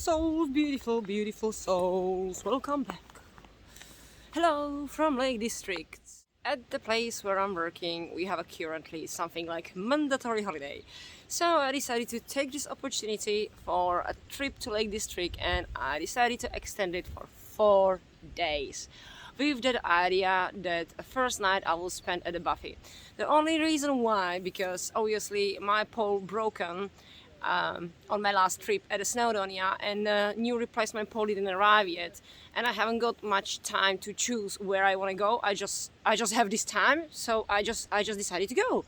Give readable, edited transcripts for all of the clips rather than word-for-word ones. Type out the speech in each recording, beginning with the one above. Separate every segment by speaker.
Speaker 1: souls, beautiful, beautiful souls, welcome back. Hello from Lake District. At the place where I'm working, we have currently something like mandatory holiday. So I decided to take this opportunity for a trip to Lake District, and I decided to extend it for 4 days. With that idea that first night I will spend at the Bothy. The only reason why, because obviously my pole broken on my last trip at Snowdonia, and the new replacement pole didn't arrive yet, and I haven't got much time to choose where I want to go. I just have this time, so I just decided to go,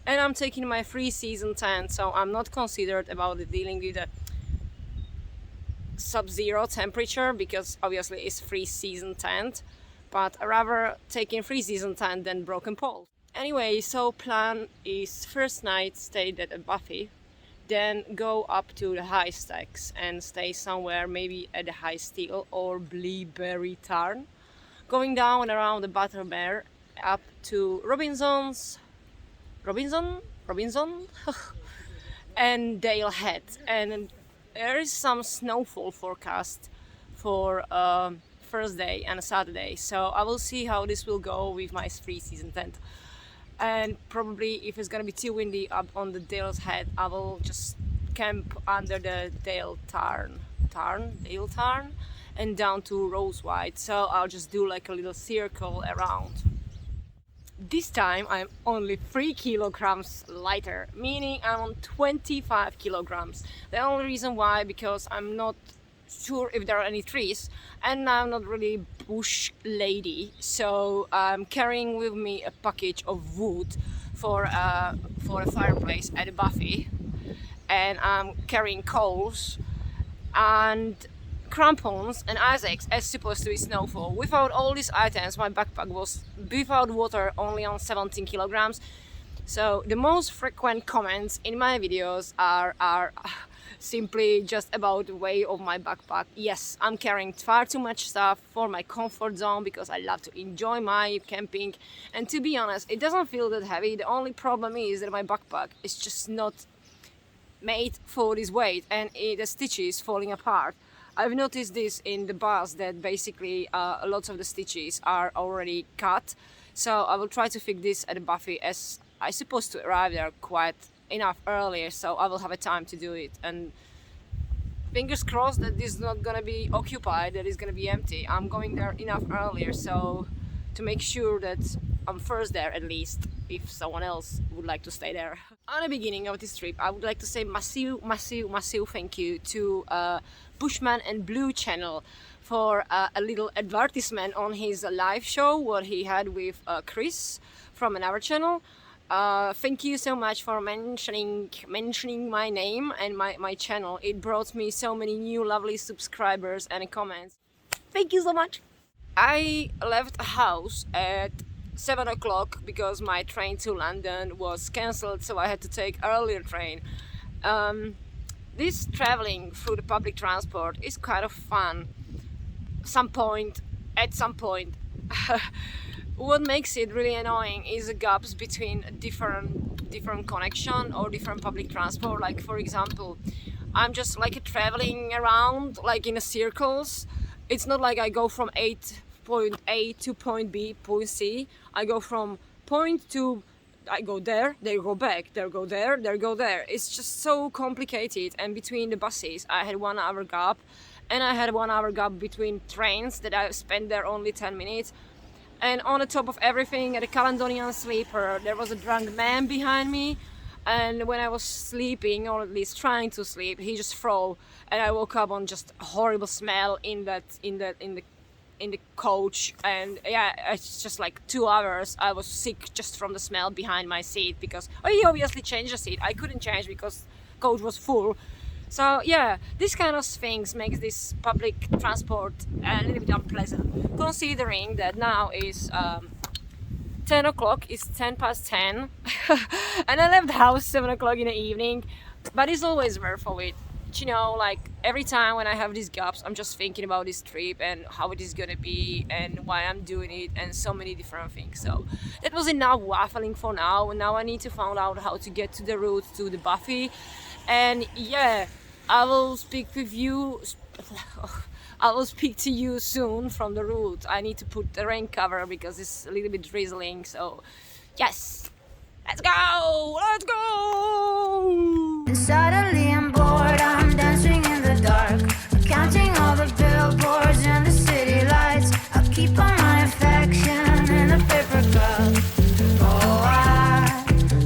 Speaker 1: and I'm taking my free season tent, so I'm not considered about dealing with the sub-zero temperature, because obviously it's free season tent, but rather taking free season tent than broken pole. Anyway, so plan is first night stayed at a Bothy, then go up to the high stacks and stay somewhere maybe at the High Steel or Bleaberry Tarn, going down around the Buttermere up to Robinson and Dale Head. And there is some snowfall forecast for first day and Saturday, so I will see how this will go with my free season tent. And probably if it's gonna be too windy up on the Dale's Head, I will just camp under the Dale Tarn, and down to Rosewhite. So I'll just do like a little circle around. This time I'm only 3 kilograms lighter, meaning I'm on 25 kilograms. The only reason why, because I'm not sure if there are any trees, and I'm not really bush lady, so I'm carrying with me a package of wood for a fireplace at the Bothy, and I'm carrying coals and crampons and ice axe as supposed to be snowfall. Without all these items, my backpack was without water only on 17 kilograms. So the most frequent comments in my videos are simply just about the weight of my backpack. Yes, I'm carrying far too much stuff for my comfort zone, because I love to enjoy my camping, and to be honest, it doesn't feel that heavy. The only problem is that my backpack is just not made for this weight, and the stitches falling apart. I've noticed this in the bus, that basically lots of the stitches are already cut, so I will try to fix this at the Bothy, as I'm supposed to arrive there quite enough earlier, so I will have a time to do it. And fingers crossed that this is not gonna be occupied, that it's gonna be empty. I'm going there enough earlier, so to make sure that I'm first there, at least, if someone else would like to stay there. On the beginning of this trip, I would like to say massive thank you to Bushman and Blue channel for a little advertisement on his live show what he had with Chris from another channel. Thank you so much for mentioning my name and my channel. It brought me so many new lovely subscribers and comments. Thank you so much. I left the house at 7 o'clock because my train to London was cancelled, so I had to take earlier train. This traveling through the public transport is kind of fun at some point. What makes it really annoying is the gaps between different connection or different public transport. Like, for example, I'm just like traveling around like in a circles. It's not like I go from point A to point B, point C. I go from point to, I go there, they go back, they go there, they go there. It's just so complicated. And between the buses I had 1 hour gap, and I had 1 hour gap between trains that I spent there only 10 minutes. And on the top of everything, at a Caledonian sleeper, there was a drunk man behind me, and when I was sleeping, or at least trying to sleep, he just froze, and I woke up on just a horrible smell in the coach. And yeah, it's just like 2 hours I was sick just from the smell behind my seat, because he obviously changed the seat. I couldn't change because coach was full. So yeah, this kind of things makes this public transport a little bit unpleasant, considering that now is 10 o'clock, it's 10 past 10 and I left the house 7 o'clock in the evening, but it's always worth it. You know, like every time when I have these gaps, I'm just thinking about this trip and how it is gonna be and why I'm doing it and so many different things. So that was enough waffling for now. Now I need to find out how to get to the route to the Bothy. And yeah, I will speak with you. I will speak to you soon from the route. I need to put the rain cover because it's a little bit drizzling. So, yes, let's go! Let's go!
Speaker 2: And suddenly I'm bored, I'm dancing in the dark, counting all the billboards and the city lights. I keep all my affection in a paper cup.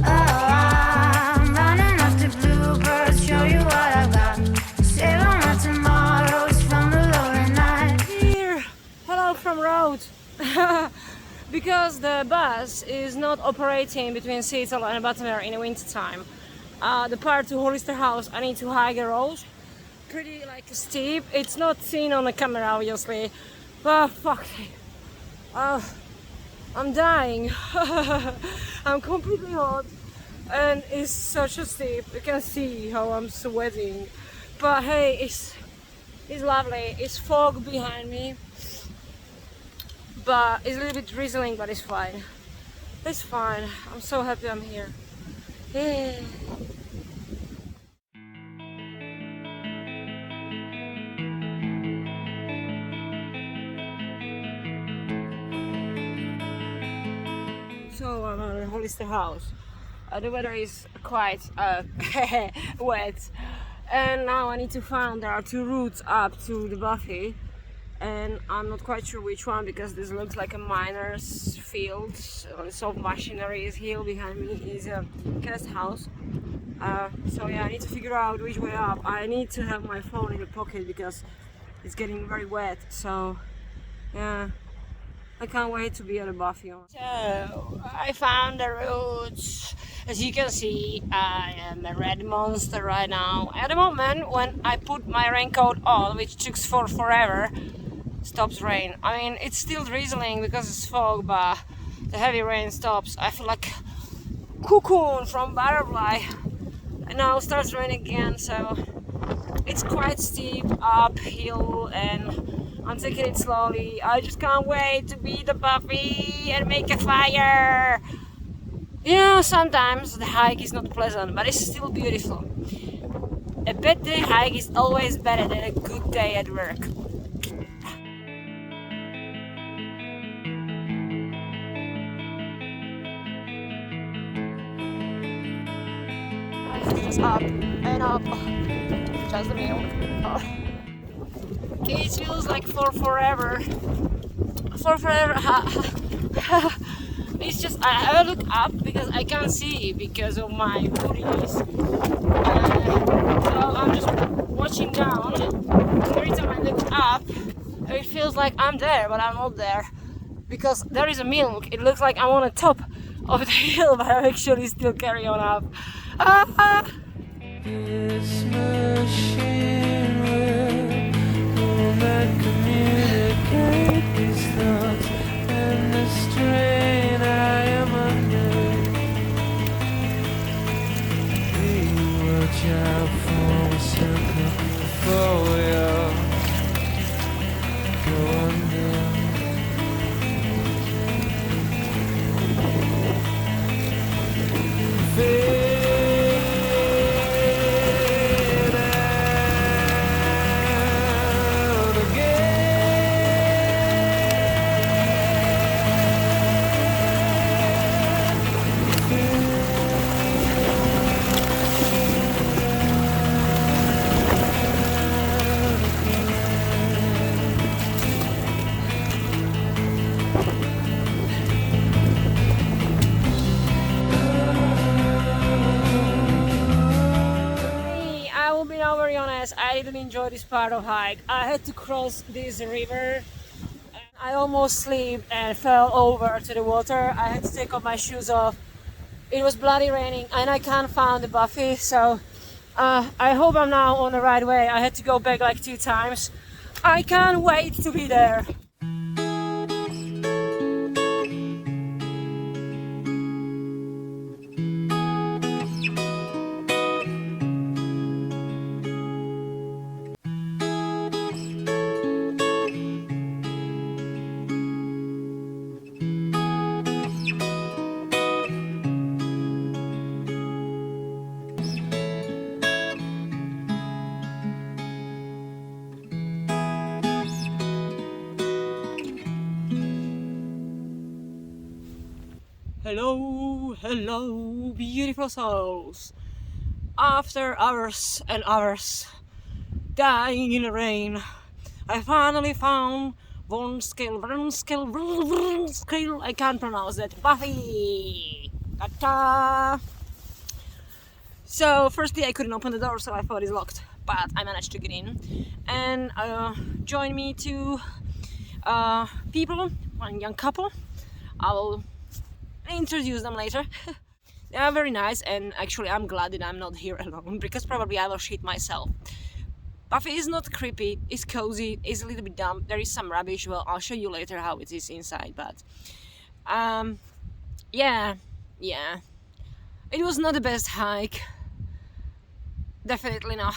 Speaker 2: I'm running after bluebirds, show you what I got. Save all my tomorrows from the lonely night.
Speaker 1: Here, hello from road. Because the bus is not operating between Seattle and Baltimore in the winter time. The part to Hollister House, I need to hike a road, pretty like steep. It's not seen on the camera obviously, but fuck, I'm dying. I'm completely hot, and it's such a steep. You can see how I'm sweating, but hey, it's lovely. It's fog behind me, but it's a little bit drizzling, but it's fine. It's fine. I'm so happy I'm here. Yeah. So I'm at Hollister House. The weather is quite wet, and now I need to find there are two routes up to the Bothy, and I'm not quite sure which one because this looks like a miner's field. Some machinery is here. Behind me is a guest house. So yeah, I need to figure out which way up. I need to have my phone in the pocket because it's getting very wet. So yeah, I can't wait to be at the Bothy. So I found the routes. As you can see, I am a red monster right now. At the moment, when I put my raincoat on, which took forever, stops rain. I mean, it's still drizzling because it's fog, but the heavy rain stops. I feel like cocoon from Maraboli. And now it starts raining again, so it's quite steep uphill, and I'm taking it slowly. I just can't wait to be the Bothy and make a fire. You know, sometimes the hike is not pleasant, but it's still beautiful. A bad day hike is always better than a good day at work. Just up and up. Just the milk. Oh. It feels like for forever. For forever. It's just I look up because I can't see because of my hoodies. So I'm just watching down. Every time I look up, it feels like I'm there, but I'm not there because there is a milk. It looks like I'm on the top of the hill, but I actually still carry on up.
Speaker 3: This machine will not communicate these thoughts and the strain I am under. Please watch out for a circle before we all go under.
Speaker 1: I didn't enjoy this part of hike. I had to cross this river. I almost slipped and fell over to the water. I had to take off my shoes off. It was bloody raining and I can't find the Bothy, so I hope I'm now on the right way. I had to go back like 2 times. I can't wait to be there. hello, beautiful souls. After hours and hours dying in the rain, I finally found Warnscale, I can't pronounce that, Bothy. Ta-ta! So firstly I couldn't open the door, so I thought it's locked, but I managed to get in. And join me two people, one young couple. I will introduce them later. They are very nice, and actually I'm glad that I'm not here alone, because probably I will shit myself. Buffy is not creepy, it's cozy, it's a little bit dumb, there is some rubbish. Well, I'll show you later how it is inside, but yeah, it was not the best hike, definitely not.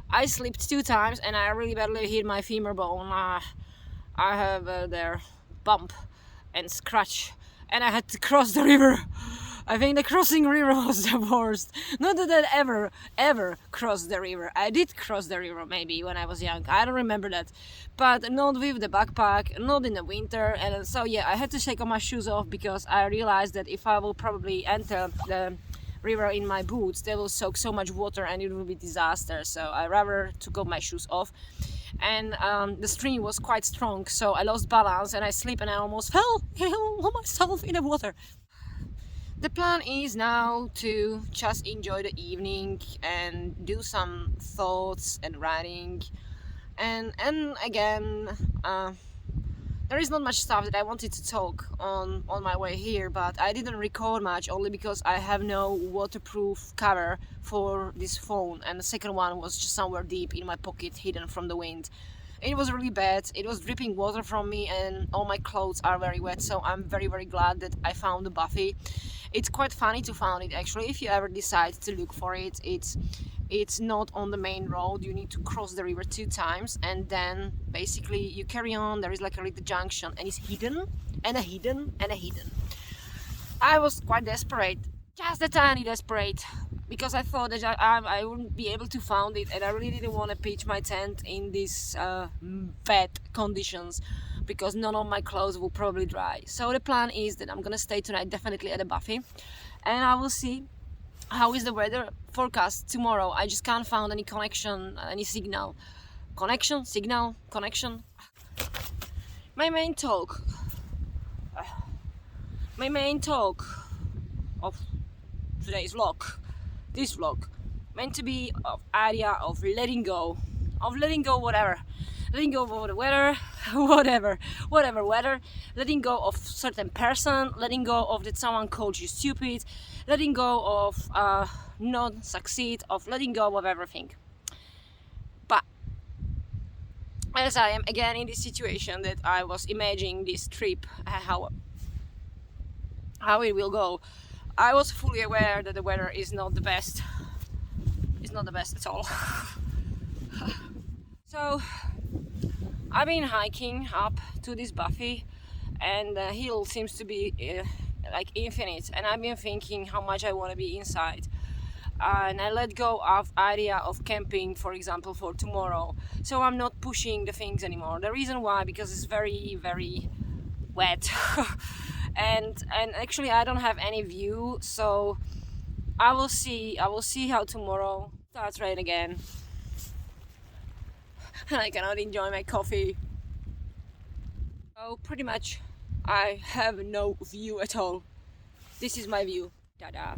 Speaker 1: I slipped 2 times and I really badly hit my femur bone. I have their bump and scratch, and I had to cross the river. I think the crossing river was the worst. Not that I ever crossed the river. I did cross the river maybe when I was young, I don't remember that, but not with the backpack, not in the winter. And so yeah, I had to take all my shoes off, because I realized that if I will probably enter the river in my boots, they will soak so much water and it will be disaster. So I rather took off my shoes off. And the stream was quite strong, so I lost balance and I slipped and I almost fell myself in the water. The plan is now to just enjoy the evening and do some thoughts and writing, and again there is not much stuff that I wanted to talk on my way here, but I didn't record much only because I have no waterproof cover for this phone, and the second one was just somewhere deep in my pocket, hidden from the wind. It was really bad, it was dripping water from me and all my clothes are very wet, so I'm very glad that I found the Buffy. It's quite funny to find it actually. If you ever decide to look for it, it's not on the main road. You need to cross the river 2 times and then basically you carry on. There is like a little junction and it's hidden and a hidden and a hidden. I was quite desperate, just a tiny desperate, because I thought that I wouldn't be able to find it, and I really didn't want to pitch my tent in these wet conditions, because none of my clothes will probably dry. So the plan is that I'm gonna stay tonight definitely at the Buffy, and I will see how is the weather forecast tomorrow. I just can't find any connection, any signal. Connection. My main talk of today's vlog, this vlog, meant to be of idea of letting go whatever. Letting go of the weather, whatever weather, letting go of certain person, letting go of that someone called you stupid, letting go of not succeed, of letting go of everything. But as I am again in this situation that I was imagining this trip, how it will go, I was fully aware that the weather is not the best. It's not the best at all. So I've been hiking up to this Buffy, and the hill seems to be like infinite, and I've been thinking how much I want to be inside, and I let go of idea of camping, for example, for tomorrow. So I'm not pushing the things anymore. The reason why, because it's very wet and actually I don't have any view, so I will see how tomorrow starts rain again. And I cannot enjoy my coffee. So pretty much I have no view at all. This is my view. Ta-da.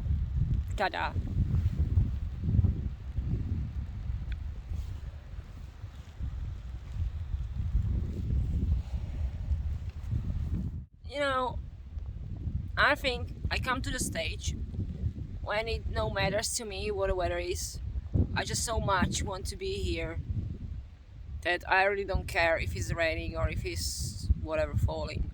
Speaker 1: Ta-da. You know, I think I come to the stage when it no matters to me what the weather is. I just so much want to be here that I really don't care if it's raining or if it's whatever falling.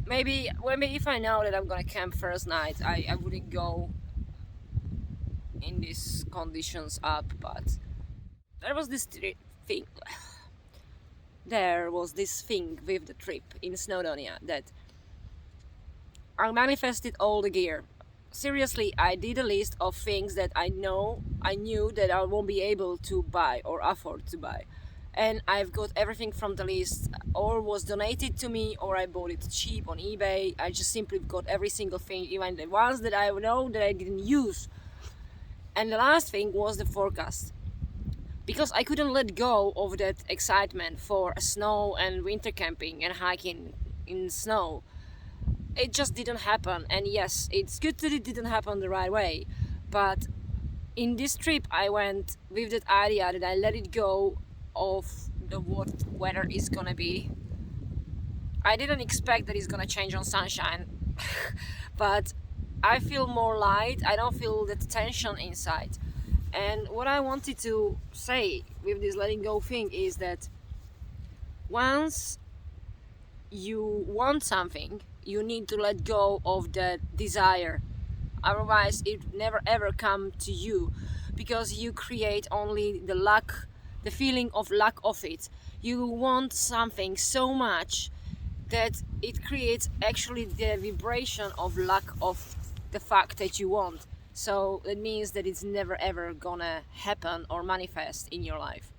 Speaker 1: Maybe if I know that I'm gonna camp first night, I wouldn't go in these conditions up, but there was this thing with the trip in Snowdonia that I manifested all the gear. Seriously, I did a list of things that I knew that I won't be able to buy or afford to buy, and I've got everything from the list, or was donated to me, or I bought it cheap on eBay. I just simply got every single thing, even the ones that I know that I didn't use. And the last thing was the forecast, because I couldn't let go of that excitement for snow and winter camping and hiking in snow. It just didn't happen. And yes, it's good that it didn't happen the right way, but in this trip I went with that idea that I let it go of what weather is gonna be. I didn't expect that it's gonna change on sunshine, but I feel more light. I don't feel that tension inside. And what I wanted to say with this letting go thing is that once you want something, you need to let go of that desire. Otherwise it never ever come to you, because you create only the feeling of lack of it. You want something so much that it creates actually the vibration of lack of the fact that you want. So it means that it's never ever gonna happen or manifest in your life.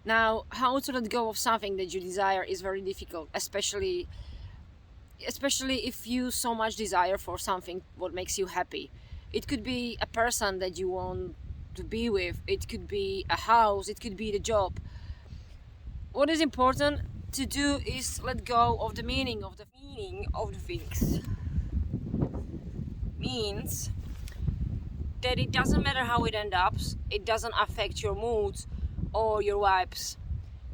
Speaker 1: Now, how to let go of something that you desire is very difficult, especially if you so much desire for something what makes you happy. It could be a person that you want to be with, it could be a house, it could be the job. What is important to do is let go of the meaning of the things. Means that it doesn't matter how it ends up, it doesn't affect your mood or your vibes.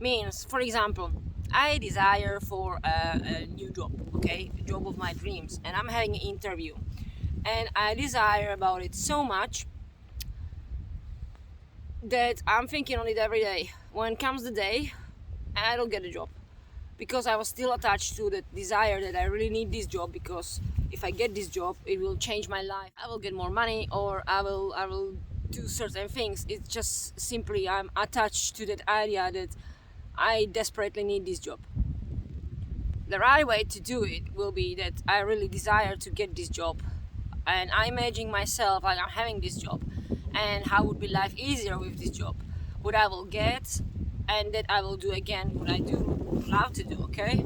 Speaker 1: Means, for example, I desire for a new job, okay, a job of my dreams, and I'm having an interview, and I desire about it so much that I'm thinking on it every day. When comes the day, I don't get a job, because I was still attached to the desire that I really need this job, because if I get this job, it will change my life. I will get more money, or I will do certain things. It's just simply I'm attached to that idea that I desperately need this job. The right way to do it will be that I really desire to get this job, and I imagine myself like I'm having this job, and how would be life easier with this job, what I will get, and that I will do again what I do love to do, okay?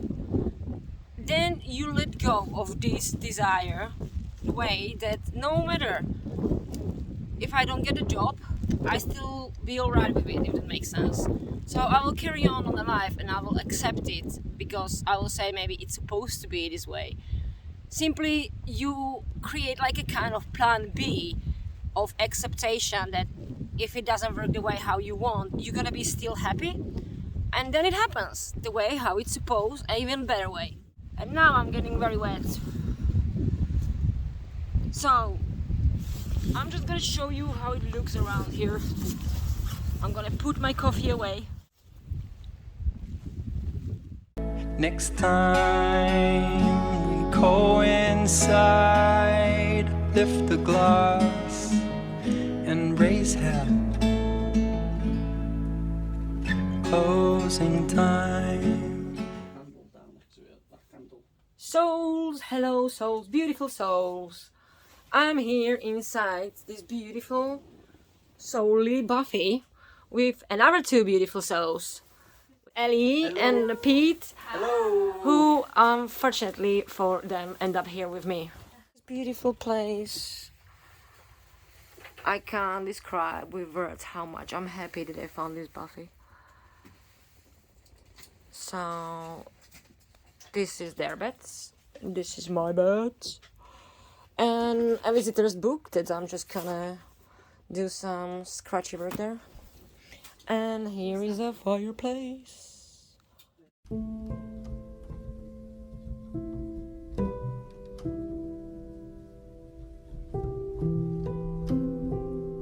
Speaker 1: Then you let go of this desire the way that no matter if I don't get a job, I still be alright with it, if that makes sense. So I will carry on the life, and I will accept it, because I will say maybe it's supposed to be this way. Simply you create like a kind of plan B of acceptation, that if it doesn't work the way how you want, you're gonna be still happy, and then it happens the way how it's supposed, an even better way. And now I'm getting very wet, so I'm just gonna show you how it looks around here. I'm gonna put my coffee away.
Speaker 3: Next time we go inside, lift the glass and raise hell. Closing time.
Speaker 1: Souls, hello souls, beautiful souls. I'm here inside this beautiful soully Bothy with another two beautiful souls, Ellie and Pete.
Speaker 3: Hello.
Speaker 1: Who unfortunately for them end up here with me. This beautiful place. I can't describe with words how much I'm happy that I found this Bothy. So this is their beds, this is my bed, and a visitor's book that I'm just gonna do some scratchy work there. And here is a fireplace.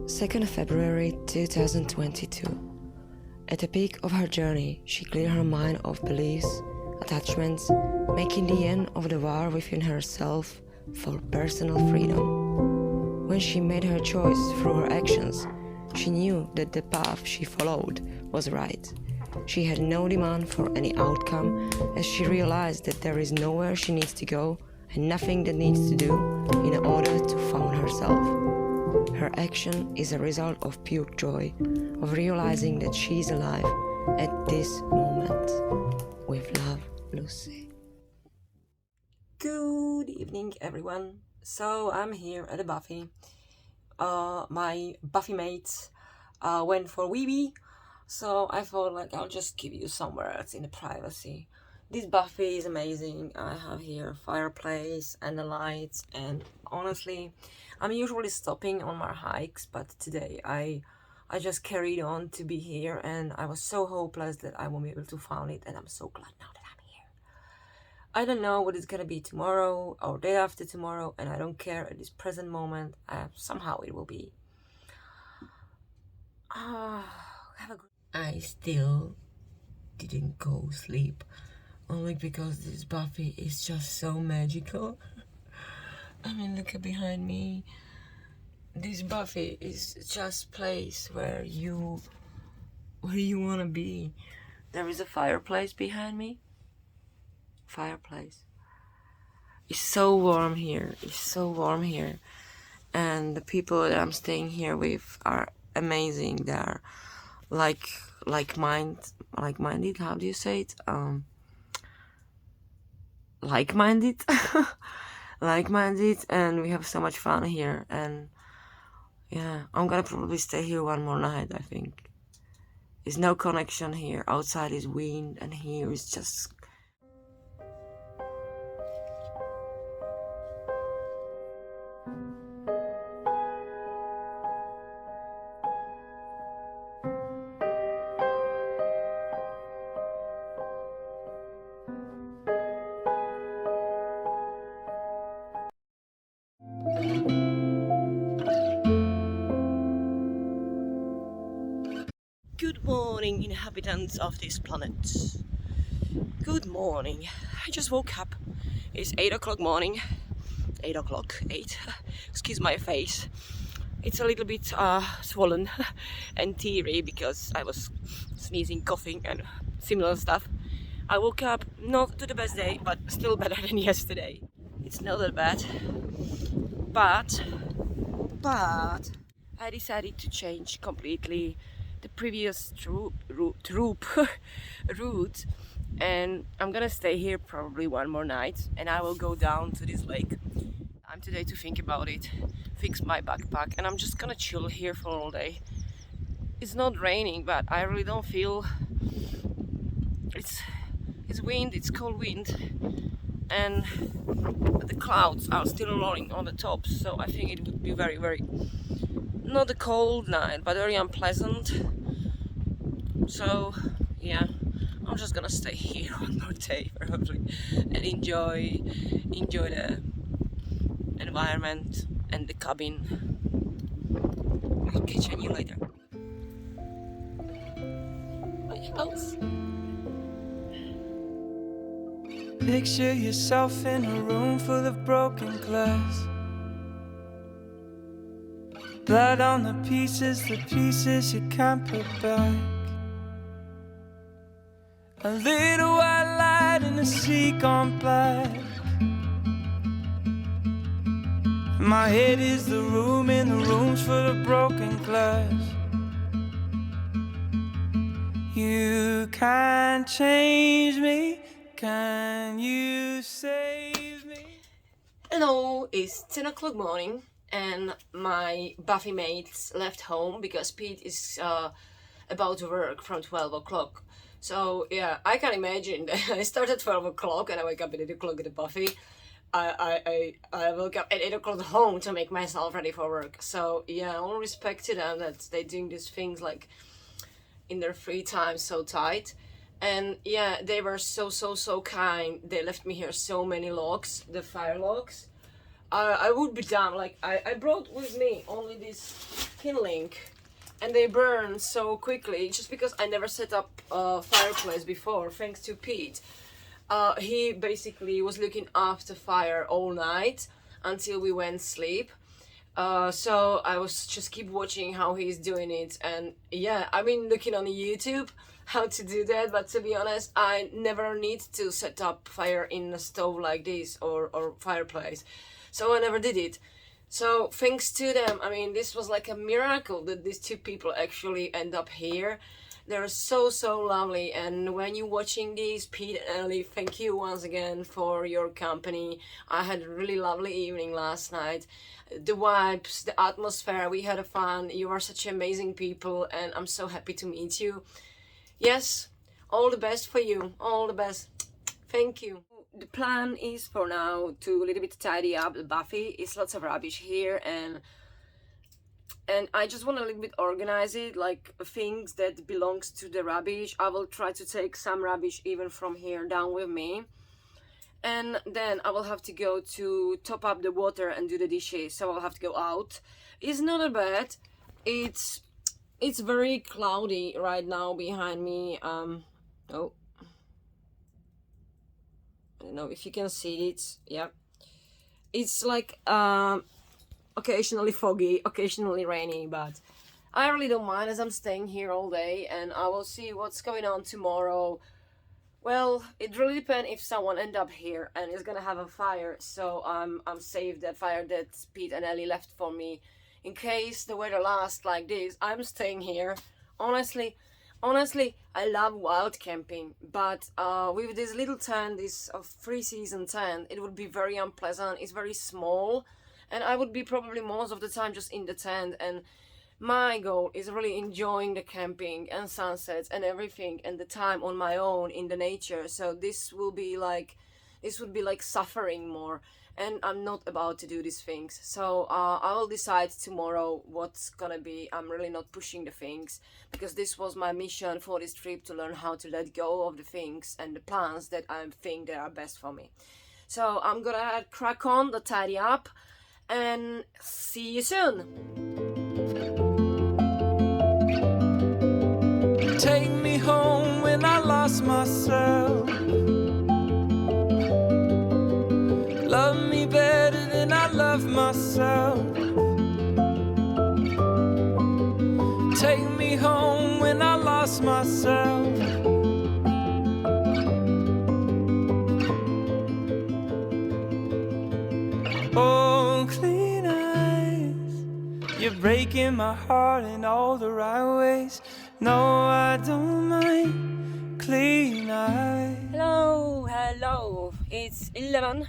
Speaker 1: 2nd of February 2022. At the peak of her journey, she cleared her mind of beliefs, attachments, making the end of the war within herself for personal freedom. When she made her choice through her actions, she knew that the path she followed was right. She had no demand for any outcome, as she realized that there is nowhere she needs to go and nothing that needs to do in order to find herself. Her action is a result of pure joy, of realizing that she is alive
Speaker 4: at this moment. With love, Lucy.
Speaker 1: Good evening, everyone. So I'm here at the Bothy. My Bothy mates went for wee wee, so I thought like I'll just give you somewhere else in the privacy. This Bothy is amazing. I have here a fireplace and the lights, and honestly, I'm usually stopping on my hikes, but today I just carried on to be here, and I was so hopeless that I won't be able to find it, and I'm so glad now that I'm here. I don't know what it's gonna be tomorrow or day after tomorrow, and I don't care at this present moment. Somehow it will be. Have a good. I still didn't go sleep, only because this Bothy is just so magical. I mean, look at behind me. This Bothy is just place where you wanna be. There is a fireplace behind me. Fireplace. It's so warm here. It's so warm here, and the people that I'm staying here with are amazing. They're like-minded. How do you say it? Like-minded. Like-minded, and we have so much fun here. And yeah, I'm gonna probably stay here one more night, I think. There's no connection here. Outside is wind, and here is just. Good morning, inhabitants of this planet. Good morning. I just woke up. It's 8 o'clock morning. 8 o'clock, 8. Excuse my face. It's a little bit swollen and teary because I was sneezing, coughing and similar stuff. I woke up not to the best day, but still better than yesterday. It's not that bad. But I decided to change completely the previous route, and I'm gonna stay here probably one more night, and I will go down to this lake. I'm today to think about it, fix my backpack, and I'm just gonna chill here for all day. It's not raining, but I really don't feel it's wind, it's cold wind, and the clouds are still rolling on the top, so I think it would be very, very not a cold night, but very unpleasant. So yeah, I'm just gonna stay here one more day probably and enjoy the environment and the cabin. I'll catch you later. My house.
Speaker 3: Picture yourself in a room full of broken glass. Blood on the pieces you can't put back. A little white light in the sea gone black. My head is the room in the rooms full of broken glass. You can't change me, can you save me?
Speaker 1: Hello, it's 10 o'clock morning, and my Bothy mates left home because Pete is about to work from 12 o'clock. So yeah, I can imagine that I start at 12 o'clock and I wake up at 8 o'clock at the Bothy. I woke up at 8 o'clock home to make myself ready for work. So yeah, all respect to them that they doing these things like in their free time so tight. And yeah, they were so kind. They left me here so many logs, the fire logs. I would be dumb, like I brought with me only this kindling, and they burn so quickly just because I never set up a fireplace before, thanks to Pete. He basically was looking after fire all night until we went sleep. So I was just keep watching how he's doing it, and yeah, I've been looking on YouTube how to do that, but to be honest, I never need to set up fire in a stove like this or fireplace, so I never did it. So thanks to them, I mean, this was like a miracle that these two people actually end up here. They're so lovely, and when you're watching these, Pete and Ellie, thank you once again for your company. I had a really lovely evening last night. The vibes, the atmosphere, we had a fun. You are such amazing people, and I'm so happy to meet you. Yes, all the best for you, all the best. Thank you. The plan is for now to a little bit tidy up the Bothy. It's lots of rubbish here, and I just want to a little bit organize it, like things that belongs to the rubbish. I will try to take some rubbish even from here down with me, and then I will have to go to top up the water and do the dishes, so I'll have to go out. It's not a bad. It's very cloudy right now behind me. Oh, I don't know if you can see it. Yeah, it's like occasionally foggy, occasionally rainy, but I really don't mind as I'm staying here all day, and I will see what's going on tomorrow. Well, it really depends if someone end up here and is gonna have a fire, so I'm safe. That fire that Pete and Ellie left for me, in case the weather lasts like this, I'm staying here. Honestly, I love wild camping, but with this little tent, this free season tent, it would be very unpleasant. It's very small, and I would be probably most of the time just in the tent, and my goal is really enjoying the camping and sunsets and everything and the time on my own in the nature. So this would be like suffering more, and I'm not about to do these things. So I will decide tomorrow what's gonna be. I'm really not pushing the things, because this was my mission for this trip, to learn how to let go of the things and the plans that I think that are best for me. So I'm gonna crack on the tidy up, and see you soon.
Speaker 3: Take me home when I lost myself. Love me better than I love myself. Take me home when I lost myself. Oh, clean eyes, you're breaking my heart in all the right ways. No, I don't mind. Clean eyes.
Speaker 1: Hello, it's 11.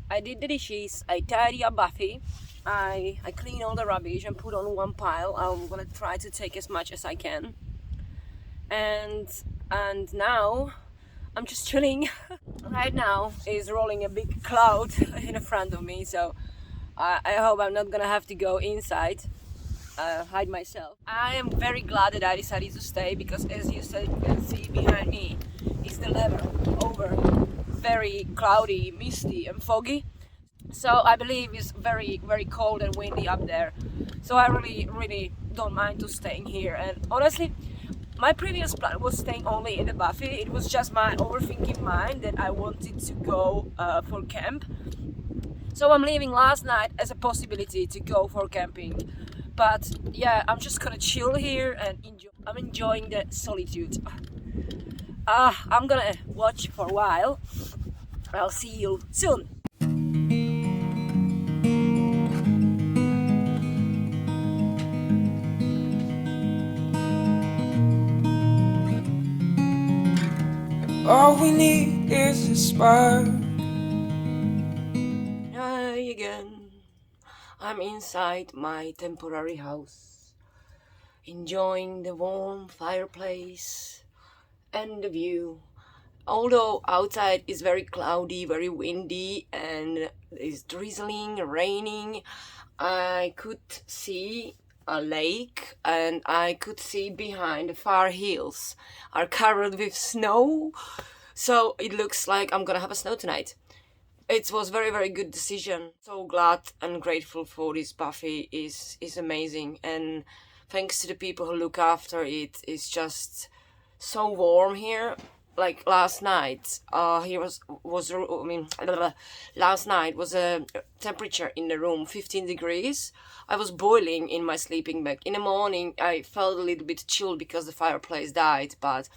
Speaker 1: I did the dishes, I tidy up Bothy, I clean all the rubbish and put on one pile. I'm gonna try to take as much as I can, and now I'm just chilling. Right now is rolling a big cloud in front of me, so I hope I'm not gonna have to go inside, hide myself. I am very glad that I decided to stay, because as you can see behind me is the level over very cloudy, misty and foggy. So I believe it's very cold and windy up there. So I really don't mind to staying here. And honestly, my previous plan was staying only in the Bothy. It was just my overthinking mind that I wanted to go for camp. So I'm leaving last night as a possibility to go for camping. But yeah, I'm just gonna chill here and enjoy. I'm enjoying the solitude. I'm gonna watch for a while. I'll see you soon.
Speaker 3: All we need is a spark.
Speaker 1: Hi again. I'm inside my temporary house, enjoying the warm fireplace and the view. Although outside is very cloudy, very windy, and it's drizzling, raining, I could see a lake, and I could see behind the far hills are covered with snow. So it looks like I'm gonna have a snow tonight. It was very good decision. So glad and grateful for this Bothy. Is amazing, and thanks to the people who look after it. It's just so warm here. Like last night, last night was a temperature in the room 15 degrees. I was boiling in my sleeping bag. In the morning, I felt a little bit chilled because the fireplace died, but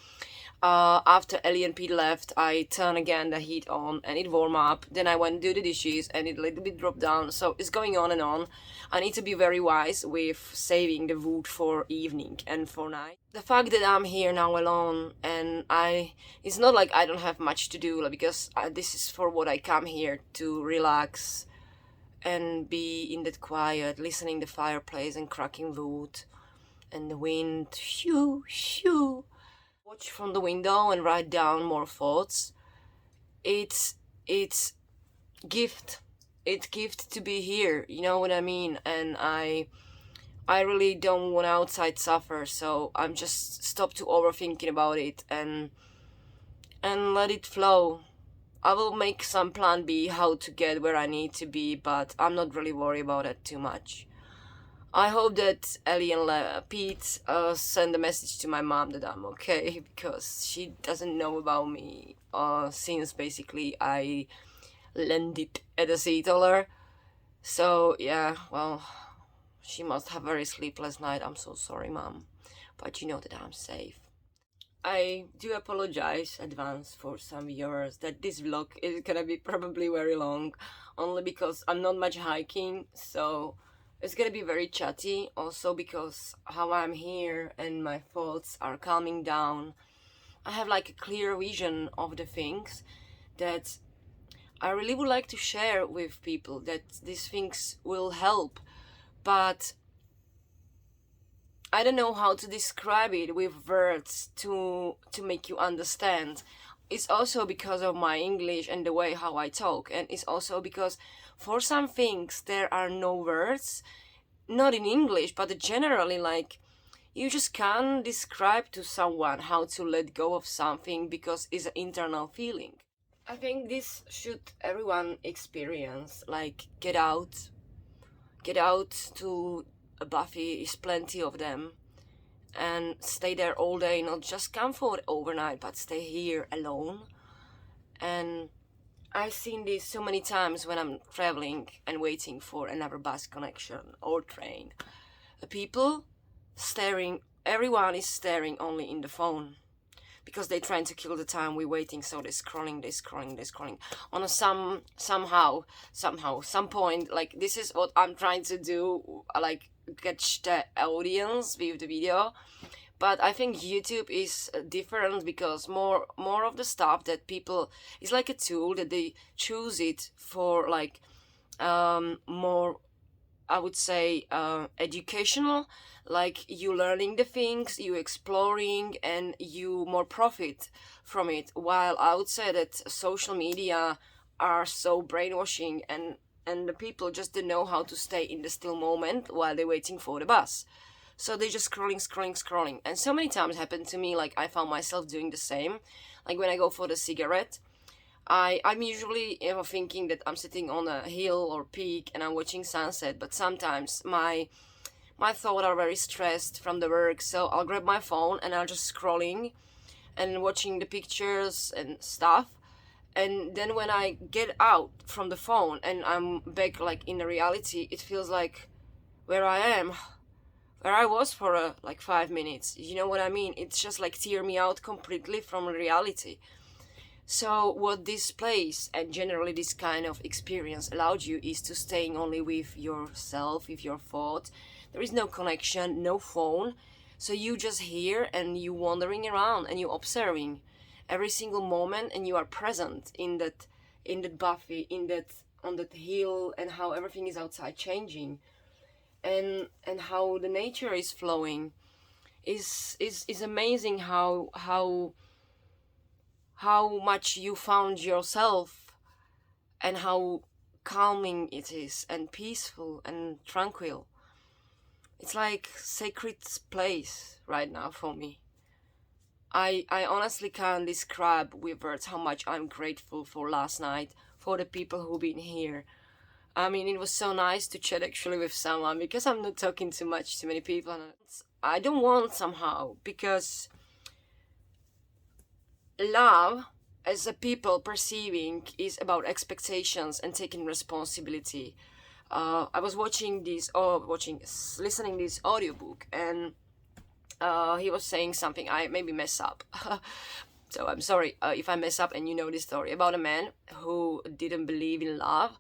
Speaker 1: After Ellie and Pete left, I turn again the heat on and it warm up. Then I went to do the dishes and it a little bit dropped down. So it's going on and on. I need to be very wise with saving the wood for evening and for night. The fact that I'm here now alone and it's not like I don't have much to do, like, because this is for what I come here to relax and be in that quiet, listening the fireplace and cracking wood and the wind, shoo, shoo. Watch from the window and write down more thoughts. It's gift. It's gift to be here. You know what I mean? And I really don't want outside suffer. So I'm just stop to overthinking about it and let it flow. I will make some plan B how to get where I need to be, but I'm not really worried about it too much. I hope that Ellie and Pete send a message to my mom that I'm okay, because she doesn't know about me since basically I landed at a sea dollar. So yeah, well, she must have very sleepless night. I'm so sorry, Mom, but you know that I'm safe. I do apologize advance for some viewers that this vlog is gonna be probably very long, only because I'm not much hiking, so it's gonna be very chatty, also because how I'm here and my thoughts are calming down. I have like a clear vision of the things that I really would like to share with people, that these things will help, but I don't know how to describe it with words to make you understand. It's also because of my English and the way how I talk, and it's also because for some things there are no words, not in English, but generally, like, you just can't describe to someone how to let go of something because it's an internal feeling. I think this should everyone experience, like get out to a Bothy, is plenty of them, and stay there all day, not just come for overnight, but stay here alone. And I've seen this so many times when I'm traveling and waiting for another bus connection or train. People staring, everyone is staring only in the phone because they're trying to kill the time we're waiting, so they're scrolling. On a some point, like, this is what I'm trying to do, like, catch the audience with the video. But I think YouTube is different because more of the stuff that people, is like a tool that they choose it for, like, more, I would say, educational, like you learning the things, you exploring, and you more profit from it. While I would say that social media are so brainwashing, and the people just don't know how to stay in the still moment while they're waiting for the bus. So they just scrolling. And so many times happened to me, like I found myself doing the same. Like when I go for the cigarette, I'm usually, thinking that I'm sitting on a hill or peak and I'm watching sunset, but sometimes my thoughts are very stressed from the work, so I'll grab my phone and I'll just scrolling and watching the pictures and stuff. And then when I get out from the phone and I'm back, like, in the reality, it feels like where I was for like 5 minutes. You know what I mean? It's just like tear me out completely from reality. So what this place and generally this kind of experience allowed you is to staying only with yourself, with your thoughts. There is no connection, no phone. So you just here and you wandering around and you observing every single moment, and you are present in that Bothy, on that hill, and how everything is outside changing, and how the nature is flowing. Is amazing how much you found yourself, and how calming it is, and peaceful and tranquil. It's like sacred place right now for me. I honestly can't describe with words how much I'm grateful for last night, for the people who've been here. I mean, it was so nice to chat actually with someone, because I'm not talking too many people. And I don't want somehow, because love, as a people perceiving, is about expectations and taking responsibility. I was listening this audiobook, and he was saying something I maybe mess up, So I'm sorry if I mess up and you know this story about a man who didn't believe in love,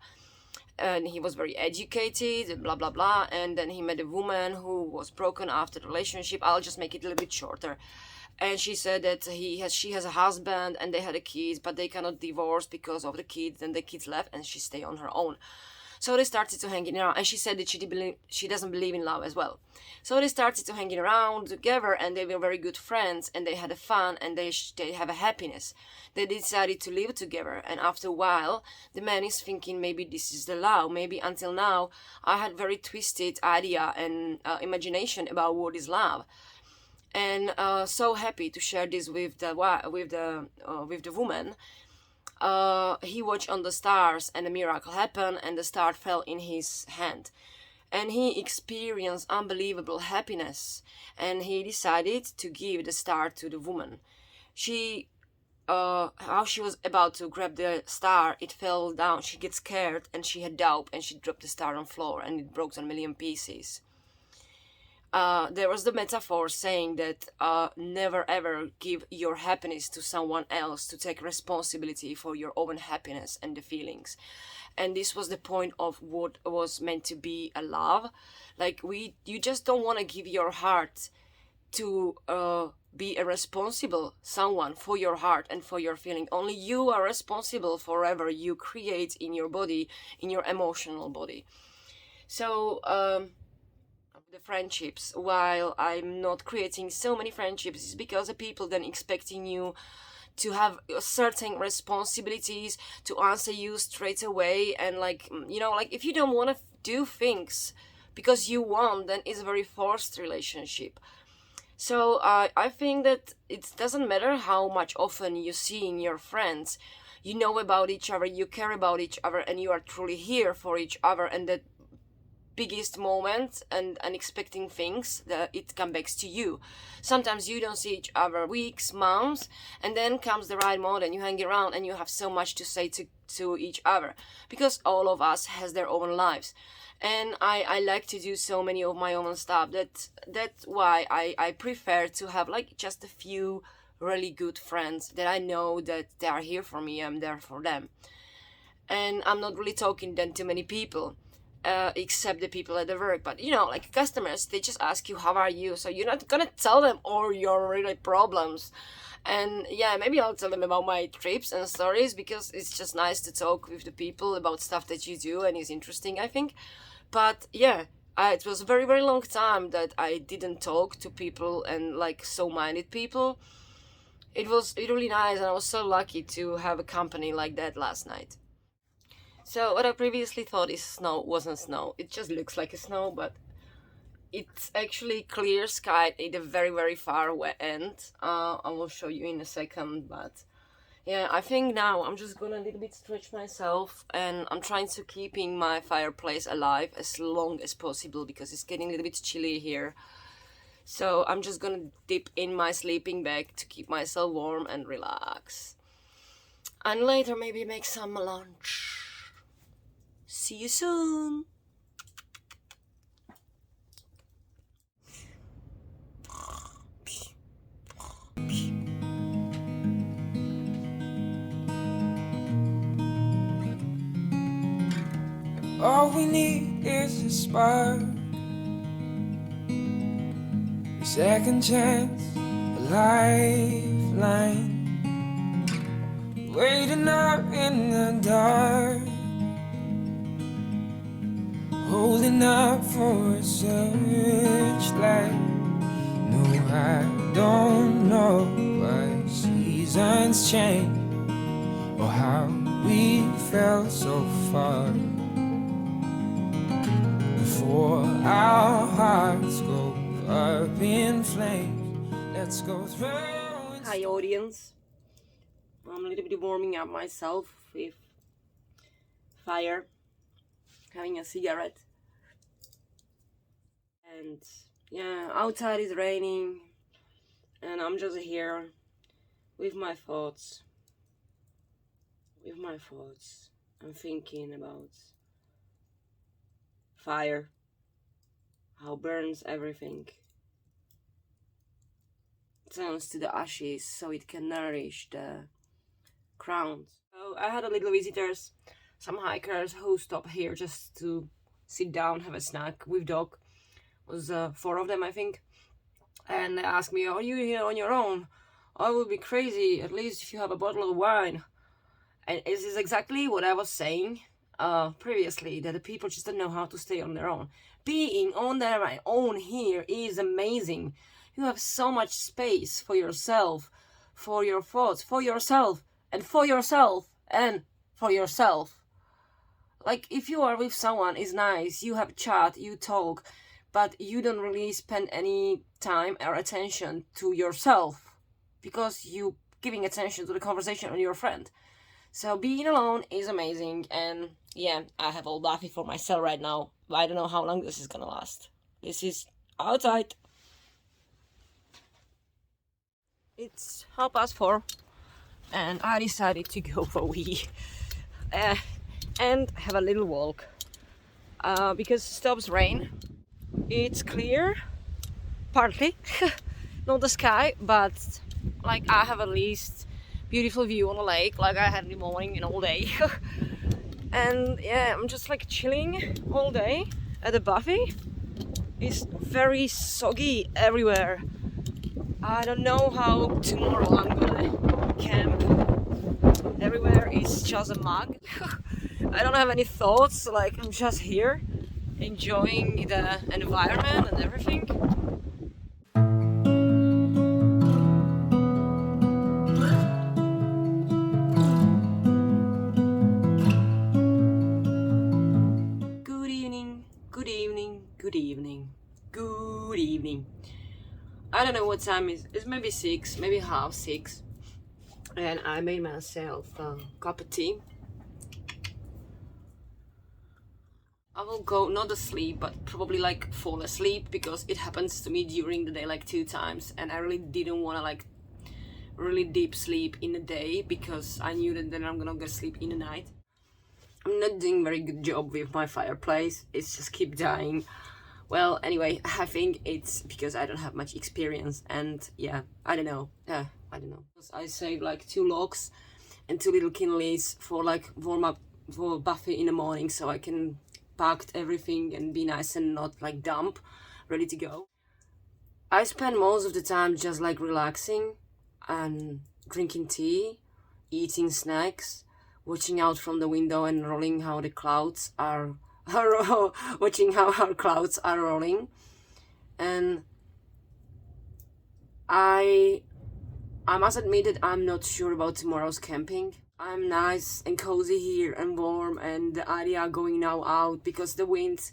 Speaker 1: and he was very educated and blah blah blah, and then he met a woman who was broken after the relationship. I'll just make it a little bit shorter. And she said that she has a husband and they had a kid, but they cannot divorce because of the kids, and the kids left and she stayed on her own. So they started to hanging around, and she said that she doesn't believe in love as well. So they started to hanging around together, and they were very good friends, and they had a fun, and they have a happiness. They decided to live together, and after a while, the man is thinking maybe this is the love. Maybe until now I had very twisted idea and imagination about what is love, and so happy to share this with the woman. He watched on the stars, and a miracle happened, and the star fell in his hand, and he experienced unbelievable happiness, and he decided to give the star to the woman. How she was about to grab the star, it fell down. She gets scared and she had doubt, and she dropped the star on the floor, and it broke in a million pieces. There was the metaphor saying that never ever give your happiness to someone else to take responsibility for your own happiness and the feelings. And this was the point of what was meant to be a love. Like you just don't want to give your heart to be a responsible someone for your heart and for your feeling. Only you are responsible for whatever you create in your body, in your emotional body. So the friendships, while I'm not creating so many friendships, is because the people then expecting you to have certain responsibilities, to answer you straight away, and like if you don't want to do things because you want, then it's a very forced relationship. So I think that it doesn't matter how much often you see in your friends, you know about each other, you care about each other, and you are truly here for each other, and that biggest moment and unexpected things that it comes back to you. Sometimes you don't see each other weeks, months, and then comes the right moment and you hang around and you have so much to say to each other, because all of us has their own lives, and I like to do so many of my own stuff. That's why I prefer to have like just a few really good friends that I know that they are here for me, I'm there for them. And I'm not really talking then to many people, except the people at the work. But like customers, they just ask you how are you, so you're not gonna tell them all your really problems. And yeah, maybe I'll tell them about my trips and stories, because it's just nice to talk with the people about stuff that you do, and it's interesting, I think. But yeah, it was a very very long time that I didn't talk to people, and like so-minded people. It was really nice, and I was so lucky to have a company like that last night. So what I previously thought is snow wasn't snow. It just looks like a snow, but it's actually clear sky at the very, very far end. I will show you in a second, but yeah, I think now I'm just gonna a little bit stretch myself, and I'm trying to keeping my fireplace alive as long as possible, because it's getting a little bit chilly here. So I'm just gonna dip in my sleeping bag to keep myself warm and relax. And later maybe make some lunch. See you soon.
Speaker 3: All we need is a spark, a second chance, a lifeline, waiting up in the dark, holding up for a searchlight. No, I don't know why seasons change, or how we felt so far before our hearts go up in flames. Let's go through.
Speaker 1: Hi audience. I'm a little bit warming up myself with fire, having a cigarette. And yeah, outside is raining, and I'm just here with my thoughts. I'm thinking about fire, how burns everything. turns to the ashes so it can nourish the crowns. So I had a little visitors, some hikers who stopped here just to sit down, have a snack with dog. It was 4 of them, I think. And they asked me, are you here on your own? I will be crazy, at least if you have a bottle of wine. And this is exactly what I was saying previously, that the people just don't know how to stay on their own. Being on their own here is amazing. You have so much space for yourself, for your thoughts, for yourself, and for yourself, and for yourself. Like, if you are with someone, it's nice, you have chat, you talk, but you don't really spend any time or attention to yourself because you giving attention to the conversation on your friend. So being alone is amazing, and yeah, I have all Bothy for myself right now, but I don't know how long this is gonna last. This is outside. It's 4:30, and I decided to go for a wee and have a little walk because it stops rain. It's clear, partly, not the sky, but like I have at least beautiful view on the lake like I had in the morning and all day. And yeah, I'm just like chilling all day at the Bothy. It's very soggy everywhere. I don't know how tomorrow I'm gonna camp. Everywhere is just a mug. I don't have any thoughts, like I'm just here enjoying the environment and everything. Good evening, good evening, good evening, good evening. I don't know what time it is. It's maybe 6, maybe half 6. And I made myself a cup of tea. I will go not asleep, but probably like fall asleep, because it happens to me during the day like 2 times, and I really didn't want to like really deep sleep in the day because I knew that then I'm gonna go sleep in the night. I'm not doing a very good job with my fireplace. It's just keep dying. Well, anyway, I think it's because I don't have much experience, and yeah, I don't know. I saved like 2 logs and 2 little kindlies for like warm up for Bothy in the morning, so I can pack everything and be nice and not like dump, ready to go. I spend most of the time just like relaxing and drinking tea, eating snacks, watching out from the window and rolling how the clouds are watching how our clouds are rolling. And I must admit that I'm not sure about tomorrow's camping. I'm nice and cozy here and warm, and the idea going now out, because the wind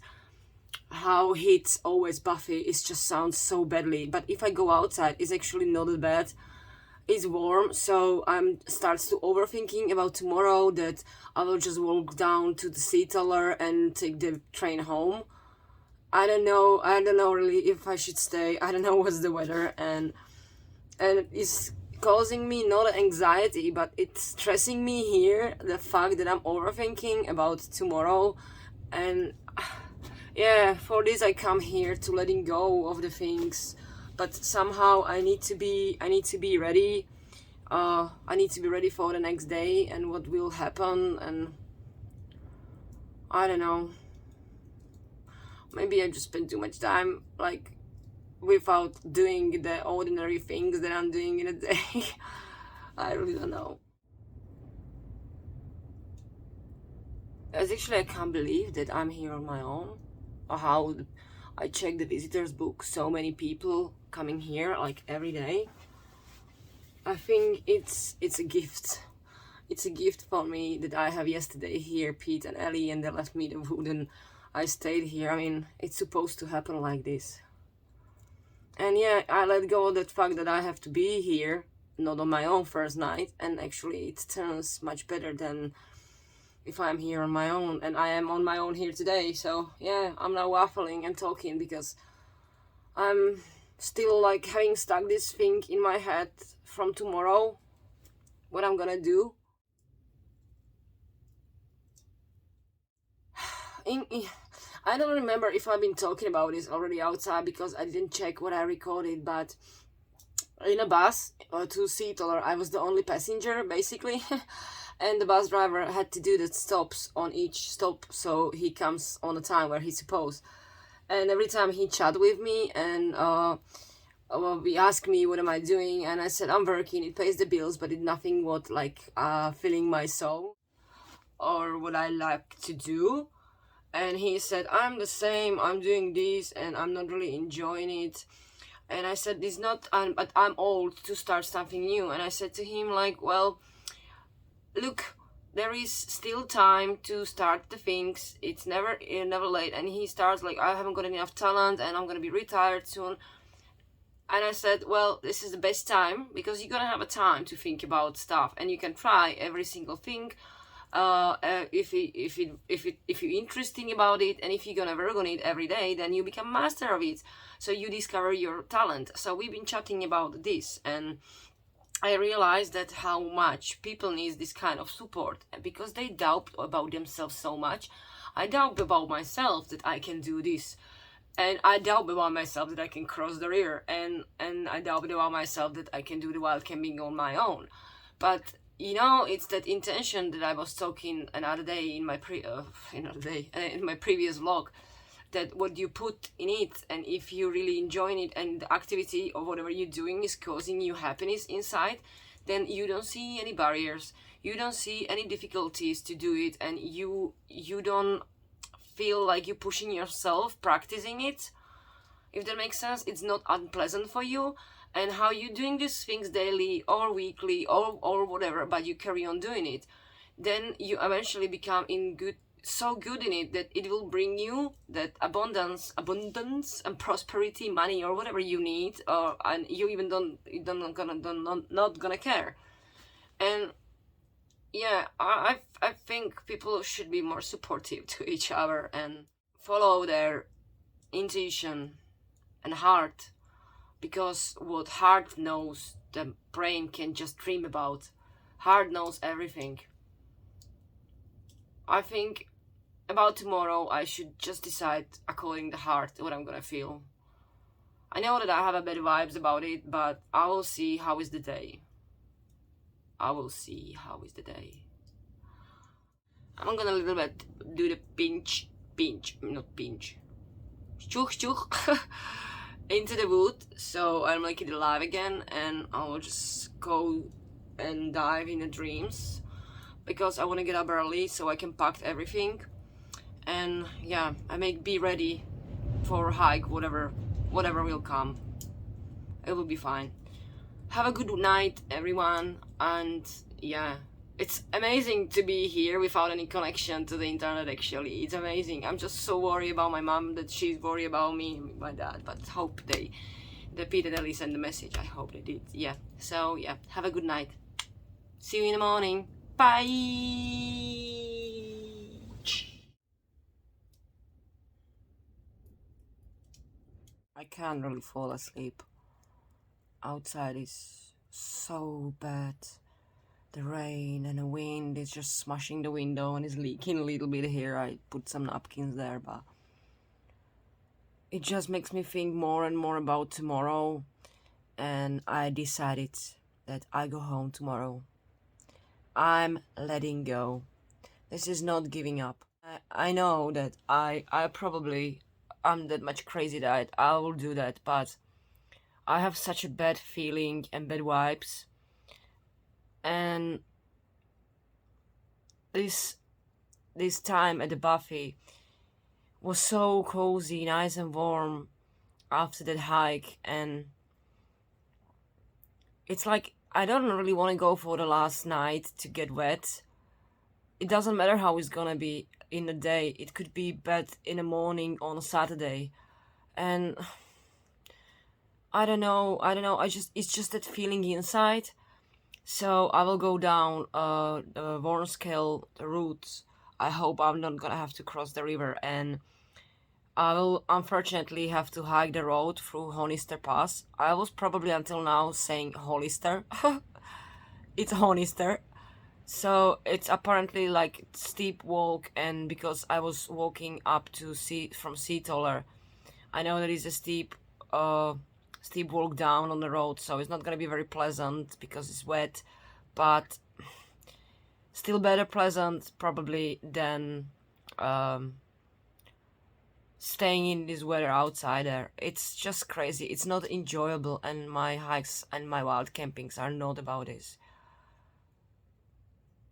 Speaker 1: how hits always Bothy, it just sounds so badly. But if I go outside, it's actually not that bad. It's warm, so I'm starts to overthinking about tomorrow, that I will just walk down to the Seataler and take the train home. I don't know really if I should stay. I don't know what's the weather, and it's causing me not anxiety, but it's stressing me here, the fact that I'm overthinking about tomorrow. And yeah, for this I come here to letting go of the things, but somehow I need to be ready. I need to be ready for the next day and what will happen, and I don't know. Maybe I just spend too much time like without doing the ordinary things that I'm doing in a day. I really don't know. As actually I can't believe that I'm here on my own. Or how I check the visitors book, so many people coming here like every day. I think it's a gift. It's a gift for me that I have yesterday here Pete and Ellie, and they left me the wood and I stayed here. I mean, it's supposed to happen like this. And yeah, I let go of that fact that I have to be here, not on my own first night, and actually it turns much better than if I'm here on my own, and I am on my own here today. So yeah, I'm now waffling and talking because I'm still like having stuck this thing in my head from tomorrow, what I'm gonna do. I don't remember if I've been talking about this already outside because I didn't check what I recorded, but in a bus, two-seater. I was the only passenger basically, and the bus driver had to do the stops on each stop, so he comes on a time where he's supposed. And every time he chat with me and he asked me what am I doing, and I said I'm working. It pays the bills, but it nothing what like filling my soul or what I like to do. And he said I'm the same. I'm doing this, and I'm not really enjoying it. And I said, "This not, but I'm old to start something new." And I said to him, like, "Well, look, there is still time to start the things. It's never late." And he starts like, "I haven't got enough talent, and I'm gonna be retired soon." And I said, "Well, this is the best time because you're gonna have a time to think about stuff, and you can try every single thing. If you're interesting about it, and if you're gonna work on it every day, then you become master of it. So you discover your talent." So we've been chatting about this, and I realized that how much people need this kind of support because they doubt about themselves so much. I doubt about myself that I can do this, and I doubt about myself that I can cross the river, and I doubt about myself that I can do the wild camping on my own. But you know, it's that intention that I was talking another day in my in my previous vlog, that what you put in it, and if you really enjoying it, and the activity or whatever you're doing is causing you happiness inside, then you don't see any barriers, you don't see any difficulties to do it, and you don't feel like you're pushing yourself practicing it, if that makes sense. It's not unpleasant for you, and how you doing these things daily or weekly or whatever, but you carry on doing it, then you eventually become so good in it that it will bring you that abundance and prosperity, money or whatever you need, and you even not gonna care. And yeah, I think people should be more supportive to each other and follow their intuition and heart, because what heart knows, the brain can just dream about. Heart knows everything. I think about tomorrow I should just decide according to the heart what I'm gonna feel. I know that I have a bad vibes about it, but I will see how is the day. I will see how is the day. I'm gonna a little bit do the pinch, chuch into the wood, so I'm like it alive again, and I will just go and dive in the dreams because I want to get up early so I can pack everything, and yeah, be ready for a hike, whatever will come. It will be fine. Have a good night, everyone, and yeah, it's amazing to be here without any connection to the internet. Actually, it's amazing. I'm just so worried about my mom that she's worried about me and my dad, but hope they repeatedly send the message. I hope they did. Yeah, so yeah, have a good night. See you in the morning. Bye. I can't really fall asleep. Outside is so bad. The rain and the wind is just smashing the window and is leaking a little bit here. I put some napkins there, but it just makes me think more and more about tomorrow, and I decided that I go home tomorrow. I'm letting go. This is not giving up. I know that I'm that much crazy that I will do that, but I have such a bad feeling and bad vibes, and this time at the Bothy was so cozy, nice and warm after that hike, and it's like I don't really want to go for the last night to get wet. It doesn't matter how it's gonna be in the day. It could be bad in the morning on a Saturday, and I don't know. It's just that feeling inside. So I will go down the Warnscale route. I hope I'm not gonna have to cross the river, and I will unfortunately have to hike the road through Honister Pass. I was probably until now saying Hollister. It's Honister. So it's apparently like steep walk, and because I was walking up to from Seatoller, I know there is a steep steep walk down on the road, so it's not gonna be very pleasant because it's wet, but still better pleasant probably than staying in this weather outside there. It's just crazy. It's not enjoyable, and my hikes and my wild campings are not about this.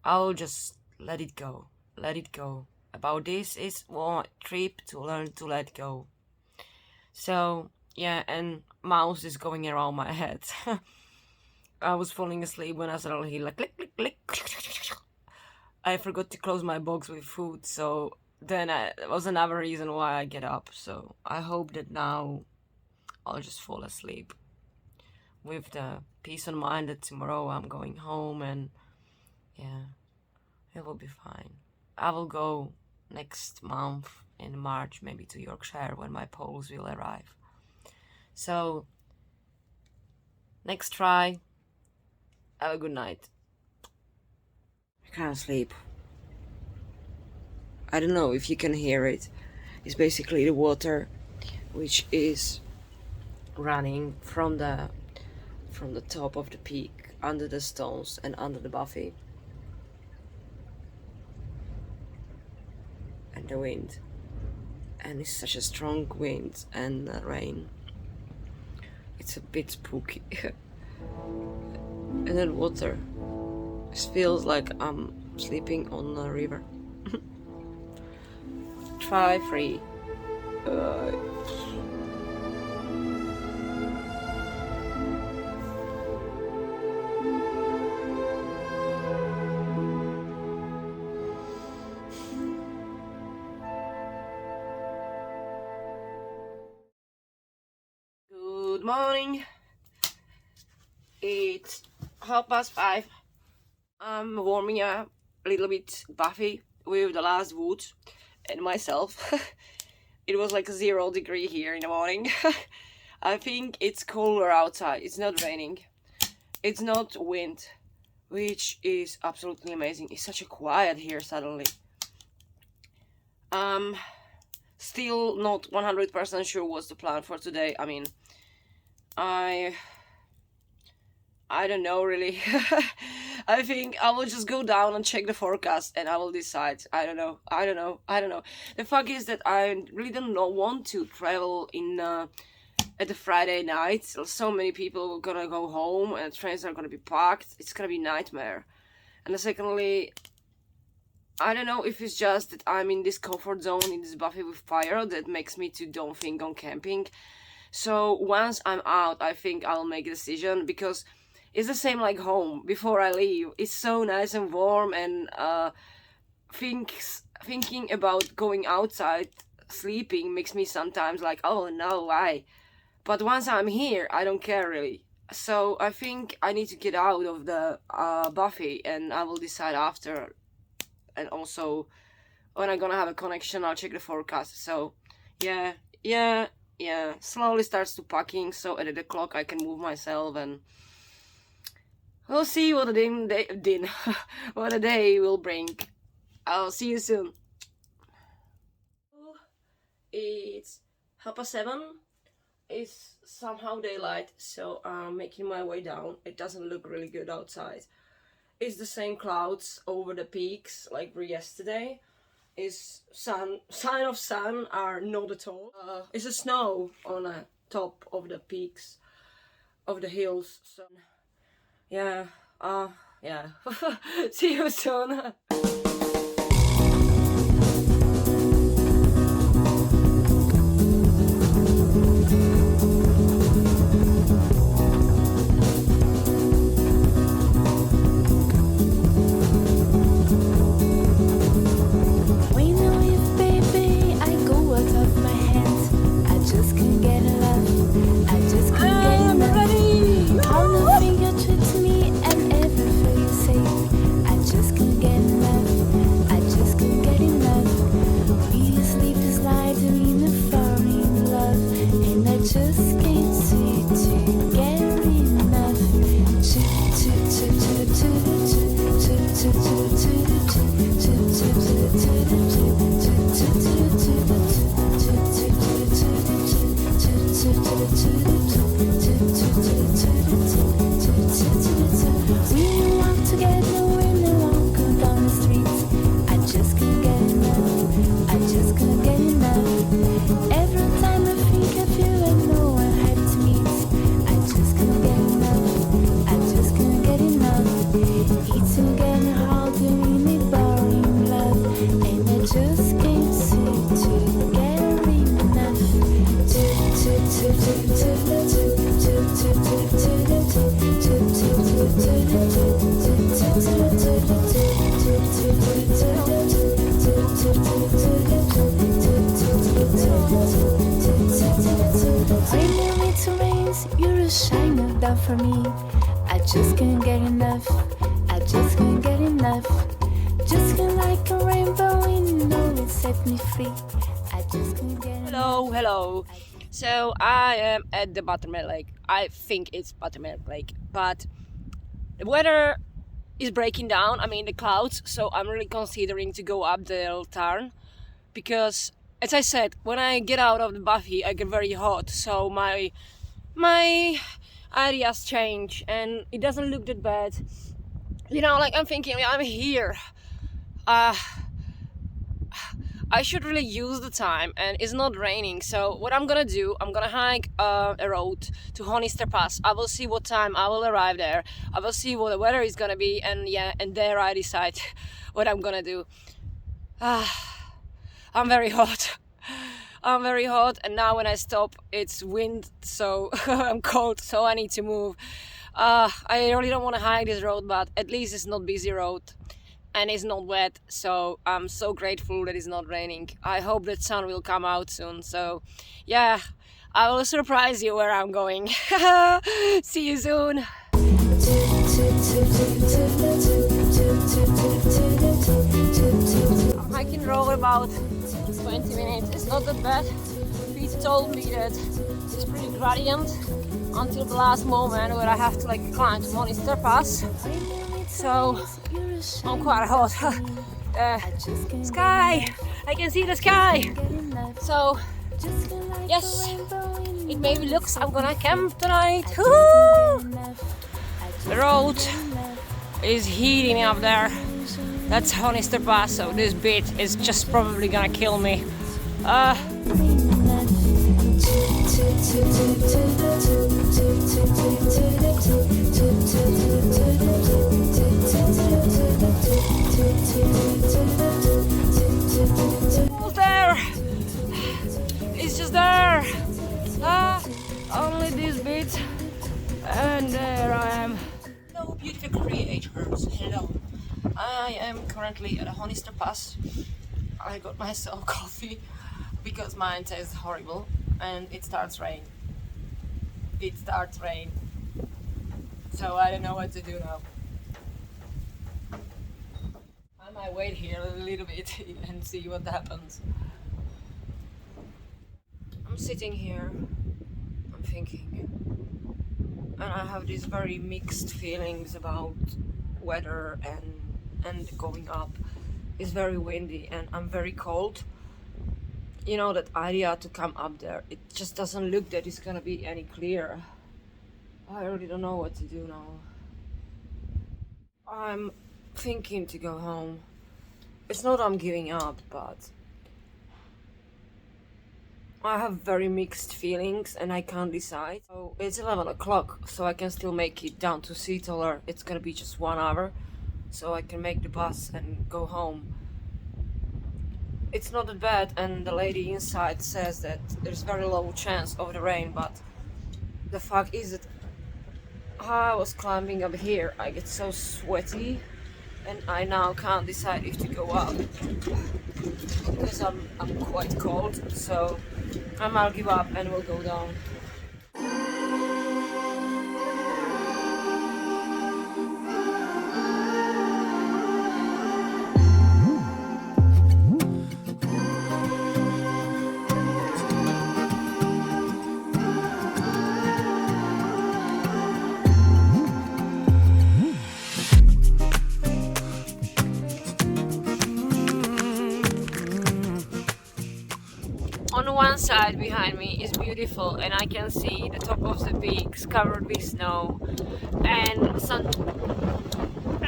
Speaker 1: I'll just let it go. Let it go. About this is one trip to learn to let go. So yeah, and mouse is going around my head. I was falling asleep when I suddenly hear like click click click. I forgot to close my box with food, so then that was another reason why I get up. So I hope that now I'll just fall asleep with the peace of mind that tomorrow I'm going home, and yeah, it will be fine. I will go next month in March, maybe to Yorkshire, when my poles will arrive. So next try. Have a good night. I can't sleep. I don't know if you can hear it. It's basically the water which is running from the top of the peak, under the stones and under the Bothy. And the wind. And it's such a strong wind and rain. It's a bit spooky. And then water. It feels like I'm sleeping on a river. Try 3. Good morning. It's 5:30. I'm warming up a little bit Bothy with the last wood and myself. It was like 0 degree here in the morning. I think it's cooler outside. It's not raining. It's not wind, which is absolutely amazing. It's such a quiet here suddenly. Still not 100% sure what's the plan for today. I mean, I don't know really. I think I will just go down and check the forecast and I will decide. I don't know. The fact is that I really don't want to travel in at the Friday night. So many people are gonna go home and trains are gonna be packed. It's gonna be a nightmare. And secondly, I don't know if it's just that I'm in this comfort zone in this Bothy with fire that makes me to don't think on camping. So once I'm out, I think I'll make a decision, because it's the same like home. Before I leave, it's so nice and warm, and thinking about going outside sleeping makes me sometimes like, oh no, why? But once I'm here, I don't care really. So I think I need to get out of the Bothy, and I will decide after. And also, when I'm gonna have a connection, I'll check the forecast. So yeah, slowly starts to packing, so at 8 o'clock I can move myself, and we'll see what what the day will bring. I'll see you soon. It's 7:30. It's somehow daylight, so I'm making my way down. It doesn't look really good outside. It's the same clouds over the peaks like yesterday. Is sign of sun are not at all. It's a snow on the top of the peaks of the hills. So yeah, see you soon.
Speaker 2: To We walk together when we walk down the streets. I just can't get enough. I just can't get enough. Every time I think I feel like no one had to meet. I just can't get enough. I just can't get enough. It's getting harder in me boring love, and I just can't seem to get enough. Rain me to rains, you're a shiner down for me. I just can't get enough. I just can't get enough. Just can't like a rainbow window, it set me free. I just can't get enough.
Speaker 1: Hello, hello. So I am at the Buttermilk Lake. I think it's Buttermilk Lake, but the weather is breaking down. I mean the clouds. So I'm really considering to go up the little turn because, as I said, when I get out of the Bothy, I get very hot. So my ideas change, and it doesn't look that bad. You know, like I'm thinking, I'm here. I should really use the time, and it's not raining. So what I'm gonna do, I'm gonna hike a road to Honister Pass. I will see what time I will arrive there. I will see what the weather is gonna be, and yeah, and there I decide what I'm gonna do. I'm very hot. I'm very hot, and now when I stop, it's wind, so I'm cold, so I need to move. I really don't want to hike this road, but at least it's not busy road. And it's not wet, so I'm so grateful that it's not raining. I hope that sun will come out soon, so yeah, I will surprise you where I'm going. See you soon. I'm hiking road about 20 minutes. It's not that bad. Pete told me that it's pretty gradient until the last moment where I have to like climb to Honister Pass. So I'm quite hot. Sky! I can see the sky! So, yes, it maybe looks I'm gonna camp tonight. Woo! The road is heating up there. That's Honister Pass, so this bit is just probably gonna kill me. Almost there! It's just there! Only this bit, and there I am. Hello, beautiful creators. Hello. I am currently at a Honister Pass. I got myself coffee because mine tastes horrible, and it starts rain. It starts rain. So I don't know what to do now. I might wait here a little bit and see what happens. I'm sitting here, I'm thinking, and I have these very mixed feelings about weather and going up. It's very windy and I'm very cold. You know, that idea to come up there, it just doesn't look that it's gonna be any clearer. I really don't know what to do now. I'm thinking to go home. It's not I'm giving up, but I have very mixed feelings and I can't decide. So it's 11 o'clock, so I can still make it down to Seatoller. It's gonna be just 1 hour, so I can make the bus and go home. It's not that bad, and the lady inside says that there's very low chance of the rain, but the fact is that I was climbing up here, I get so sweaty, and I now can't decide if to go up because I'm quite cold, so I might give up and we'll go down. On one side behind me is beautiful beautiful, and I can see the top of the peaks covered with snow, and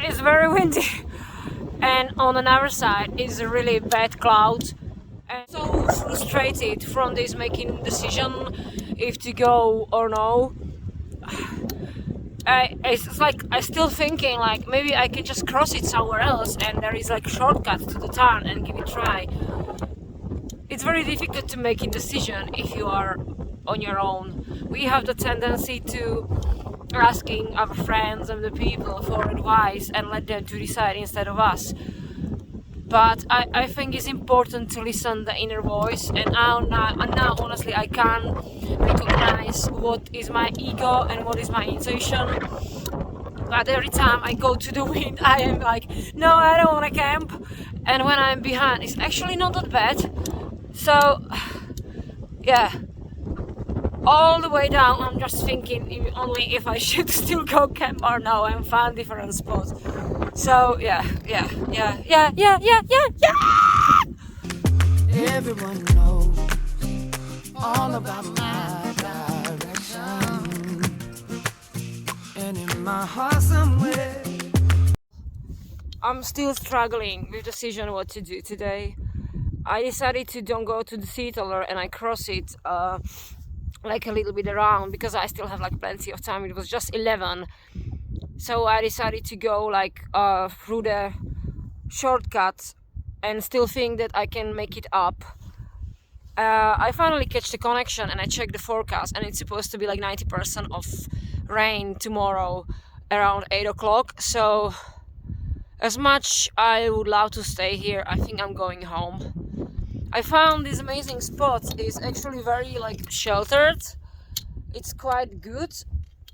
Speaker 1: it's very windy. And on another side is a really bad cloud. And so frustrated from this making decision if to go or no. It's like I still thinking like maybe I can just cross it somewhere else, and there is like a shortcut to the town and give it a try. It's very difficult to make a decision if you are on your own. We have the tendency to asking our friends and the people for advice and let them to decide instead of us. But I think it's important to listen the inner voice, and now honestly I can recognize what is my ego and what is my intuition. But every time I go to the wind, I am like, no, I don't want to camp. And when I'm behind, it's actually not that bad. So yeah, all the way down I'm just thinking only if I should still go camp or no, and find different spots. So yeah.
Speaker 3: Everyone knows all about my direction, and in my heart somewhere
Speaker 1: I'm still struggling with decision what to do today. I decided to don't go to the theater and I cross it like a little bit around because I still have like plenty of time. It was just 11, so I decided to go like through the shortcut and still think that I can make it up. I finally catch the connection and I check the forecast, and it's supposed to be like 90% of rain tomorrow around 8 o'clock. So as much I would love to stay here, I think I'm going home. I found this amazing spot. It's actually very like sheltered. It's quite good,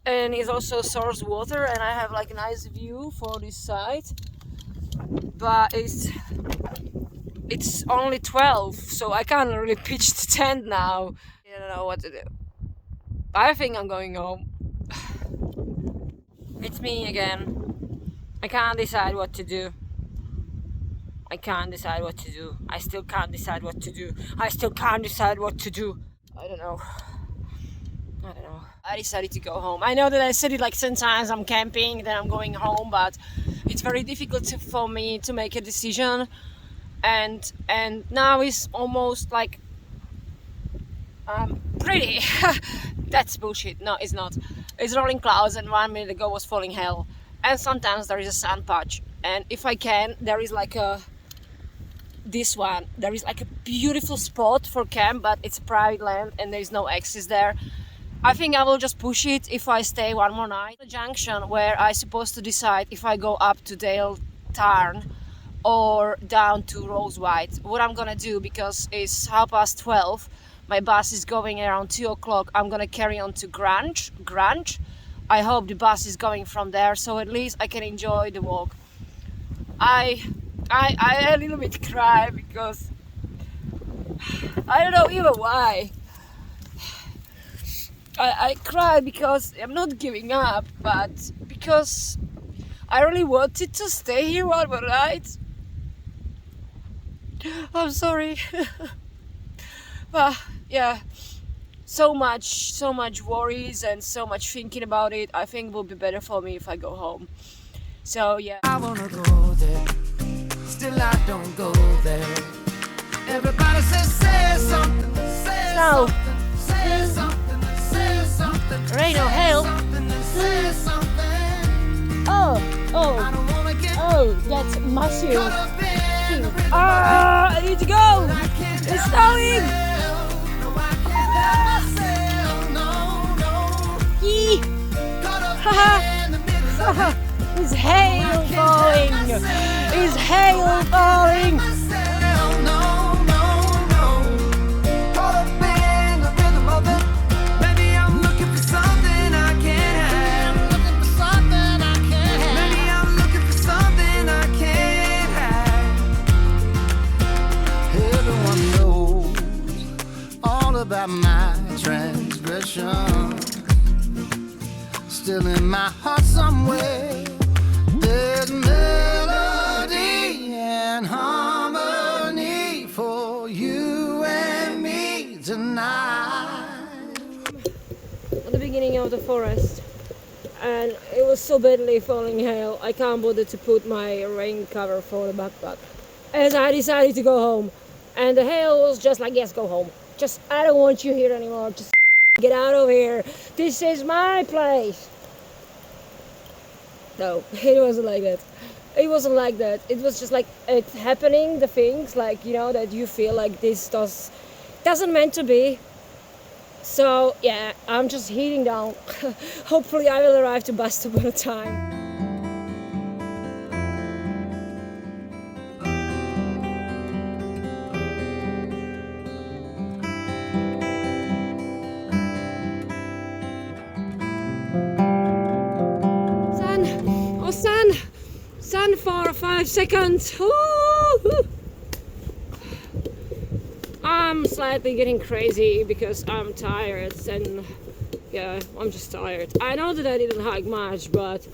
Speaker 1: and it's also source water, and I have like a nice view for this side. But it's only 12, so I can't really pitch the tent now. I don't know what to do. I think I'm going home. It's me again. I can't decide what to do. I can't decide what to do. I still can't decide what to do. I still can't decide what to do. I don't know. I decided to go home. I know that I said it like 10 times, I'm camping, then I'm going home, but it's very difficult for me to make a decision. And now it's almost like pretty. That's bullshit. No, it's not. It's rolling clouds, and 1 minute ago was falling hell. And sometimes there is a sun patch. And if I can, there is like this one. There is like a beautiful spot for camp, but it's private land and there is no access there. I think I will just push it if I stay one more night. The junction where I'm supposed to decide if I go up to Dale Tarn or down to Rose White. What I'm gonna do, because it's 12:30, my bus is going around 2 o'clock. I'm gonna carry on to Grange. I hope the bus is going from there, so at least I can enjoy the walk. I a little bit cry because I don't know even why. I cry because I'm not giving up, but because I really wanted to stay here one more night. I'm sorry. But yeah, so much worries and so much thinking about it. I think it will be better for me if I go home. So yeah.
Speaker 3: I wanna go there, still I don't go there. Everybody says say something, say
Speaker 1: No.
Speaker 3: something, say something, say something.
Speaker 1: Rain or hail.
Speaker 3: Say something.
Speaker 1: Oh,
Speaker 3: I don't wanna get
Speaker 1: that's massive.
Speaker 3: caught up in the rhythm.
Speaker 1: I need to go.
Speaker 3: I can't
Speaker 1: It's
Speaker 3: help
Speaker 1: snowing.
Speaker 3: myself. No, I can't help myself. No.
Speaker 1: Yee.
Speaker 3: Caught up
Speaker 1: Haha.
Speaker 3: in the middle of it.
Speaker 1: It's hail falling. It's hail falling.
Speaker 3: Myself, no. Caught up in the rhythm of it. Maybe I'm looking for something I can't have. Looking for something I can't have. Maybe I'm looking for something I can't have. Everyone knows all about my transgression. Still in my heart somewhere, there's melody and harmony for you and me tonight.
Speaker 1: beginning of the forest, and it was so badly falling hail. I can't bother to put my rain cover for the backpack. As I decided to go home, and the hail was just like, yes, go home. Just, I don't want you here anymore. Just get out of here. This is my place. No, it wasn't like that. It wasn't like that. It was just like it's happening, the things like, you know, that you feel like this doesn't meant to be. So yeah, I'm just heating down. Hopefully I will arrive to bus stop on time. Sun for 5 seconds. Woo-hoo. I'm slightly getting crazy because I'm tired, and yeah, I'm just tired. I know that I didn't hike much, but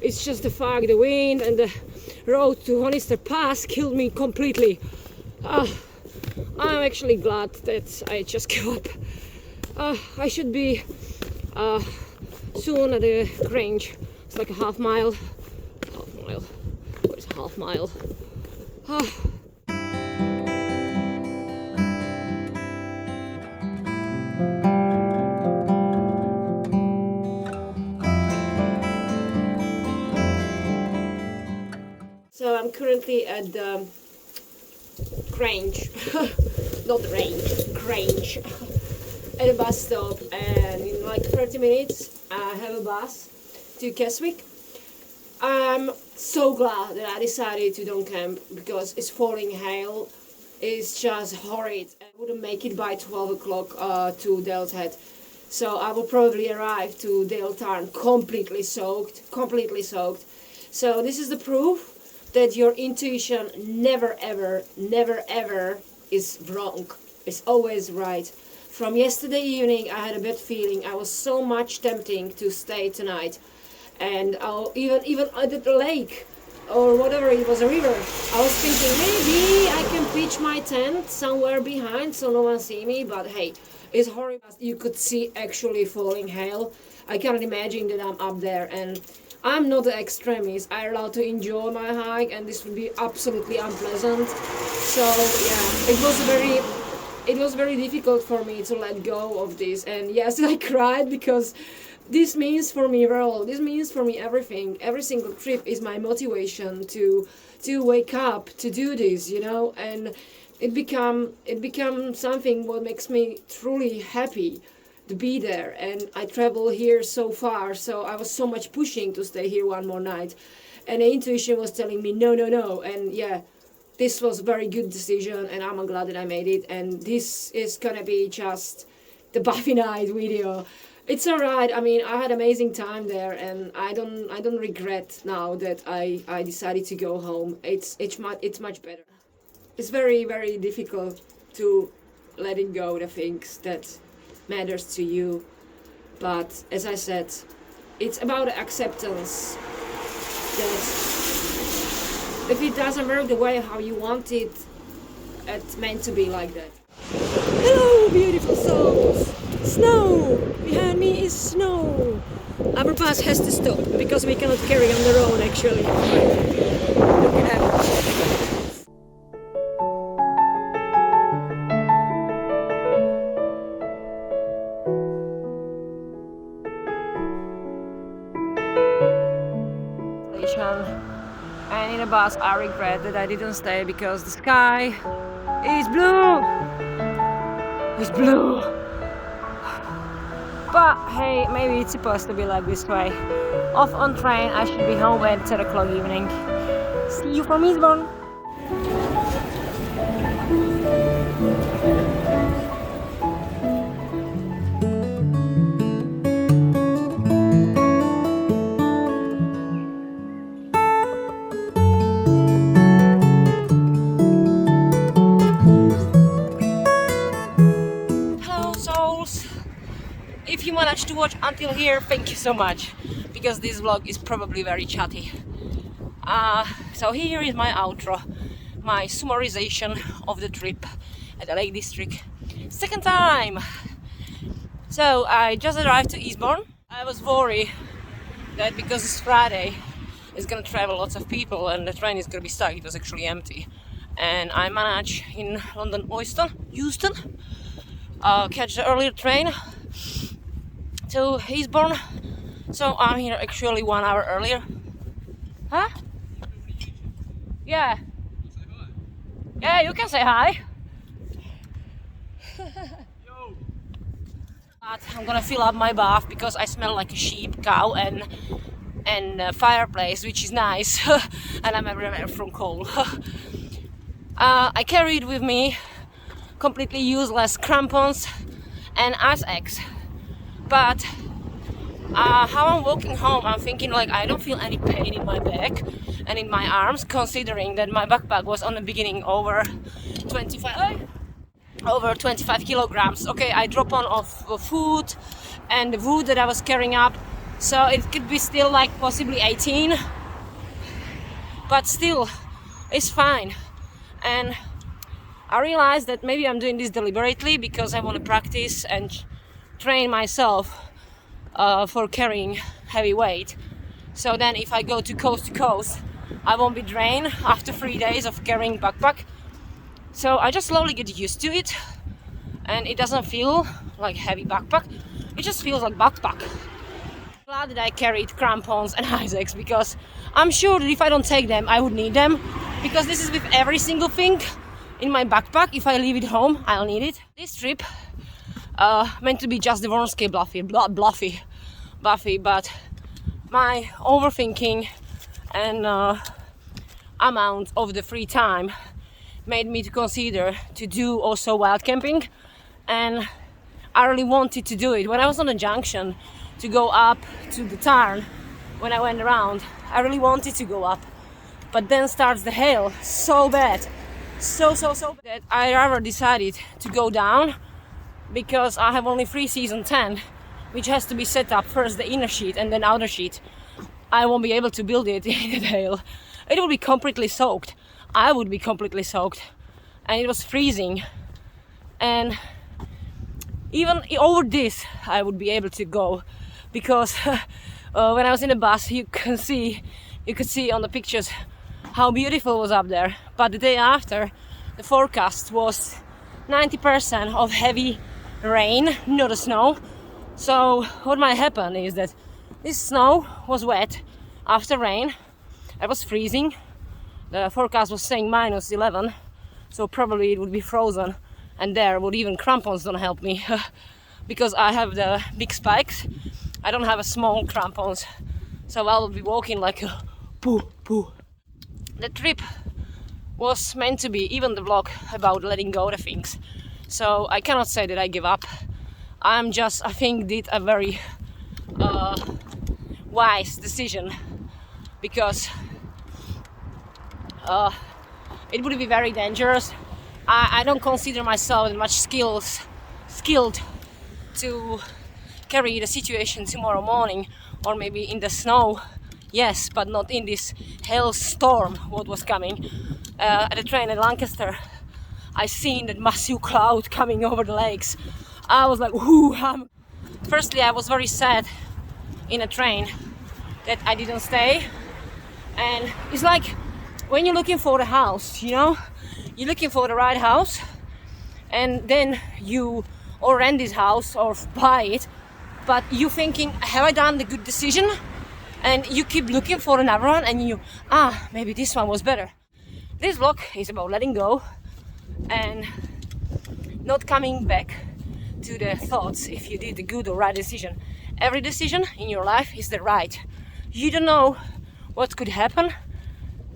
Speaker 1: it's just the fog, the wind, and the road to Honister Pass killed me completely. I'm actually glad that I just gave up. I should be soon at the Grange. It's like a half mile. What is a half mile? So I'm currently at the Grange, not the range, Grange, at a bus stop, and in like 30 minutes I have a bus to Keswick. I'm so glad that I decided to don't camp because it's falling hail. It's just horrid. I wouldn't make it by 12 o'clock to Dale's Head. So I will probably arrive to Dale Tarn completely soaked. So this is the proof that your intuition never ever is wrong. It's always right. From yesterday evening I had a bad feeling. I was so much tempting to stay tonight. And even at the lake or whatever, it was a river, I was thinking maybe I can pitch my tent somewhere behind so no one see me, but hey, it's horrible. You could see actually falling hail. I cannot imagine that I'm up there, and I'm not an extremist. I'm allowed to enjoy my hike, and this would be absolutely unpleasant. So yeah, it was very difficult for me to let go of this, and yes, I cried because this means for me this means for me everything. Every single trip is my motivation to wake up, to do this, you know, and it become something what makes me truly happy to be there. And I travel here so far, so I was so much pushing to stay here one more night, and the intuition was telling me no, and yeah, this was a very good decision, and I'm glad that I made it. And this is gonna be just the Bothy night video. It's alright. I mean, I had amazing time there, and I don't regret now that I decided to go home. It's much better. It's very difficult to letting go the things that matters to you, but as I said, it's about acceptance that if it doesn't work the way how you want it, it's meant to be like that. Hello, beautiful souls! Snow! Behind me is snow! Our bus has to stop because we cannot carry on the road actually. Look at that. And in the bus I regret that I didn't stay because the sky is blue! It's blue! But hey, maybe it's supposed to be like this way. Off on train, I should be home at 10 o'clock evening. See you from Eastbourne! If you managed to watch until here, thank you so much, because this vlog is probably very chatty. So here is my outro, my summarization of the trip at the Lake District. Second time! So I just arrived to Eastbourne. I was worried that because it's Friday, it's gonna travel lots of people and the train is gonna be stuck. It was actually empty. And I managed in London Euston, catch the earlier train to Eastbourne. So I'm here actually 1 hour earlier. Huh? Yeah. Yeah, you can say hi. But I'm gonna fill up my bath because I smell like a sheep, cow and fireplace, which is nice. And I'm everywhere from cold. I carried with me completely useless crampons and ice axe. But how I'm walking home, I'm thinking like I don't feel any pain in my back and in my arms, considering that my backpack was on the beginning over 25 kilograms. Okay, I drop on off food and the wood that I was carrying up, so it could be still like possibly 18, but still it's fine. And I realized that maybe I'm doing this deliberately because I want to practice and train myself for carrying heavy weight. So then if I go to coast, I won't be drained after 3 days of carrying backpack. So I just slowly get used to it, and it doesn't feel like heavy backpack, it just feels like backpack. Glad that I carried crampons and ice axe, because I'm sure that if I don't take them, I would need them, because this is with every single thing in my backpack. If I leave it home, I'll need it. This trip meant to be just the Warnscale Bothy, but my overthinking and amount of the free time made me to consider to do also wild camping, and I really wanted to do it. When I was on the junction to go up to the tarn, when I went around, I really wanted to go up, but then starts the hail so bad, so bad, that I rather decided to go down, because I have only free season 10, which has to be set up first the inner sheet and then outer sheet. I won't be able to build it in the hail. It will be completely soaked. I would be completely soaked, and it was freezing. And even over this, I would be able to go, because when I was in the bus, you could see on the pictures how beautiful it was up there. But the day after, the forecast was 90% of heavy rain, not a snow. So what might happen is that this snow was wet after rain. It was freezing. The forecast was saying -11, so probably it would be frozen, and there would even crampons don't help me because I have the big spikes. I don't have a small crampons, so I'll be walking like a poo. The trip was meant to be, even the vlog, about letting go of things. So I cannot say that I give up. I think did a very wise decision, because it would be very dangerous. I don't consider myself much skilled to carry the situation tomorrow morning, or maybe in the snow, yes, but not in this hailstorm what was coming. At the train in Lancaster, I seen that massive cloud coming over the lakes. I was like, ooh. Firstly, I was very sad in a train that I didn't stay, and it's like when you're looking for a house, you know, you're looking for the right house, and then you or rent this house or buy it, but you thinking, have I done the good decision? And you keep looking for another one, and you, maybe this one was better. This vlog is about letting go and not coming back to the thoughts if you did the good or right decision. Every decision in your life is the right. You don't know what could happen.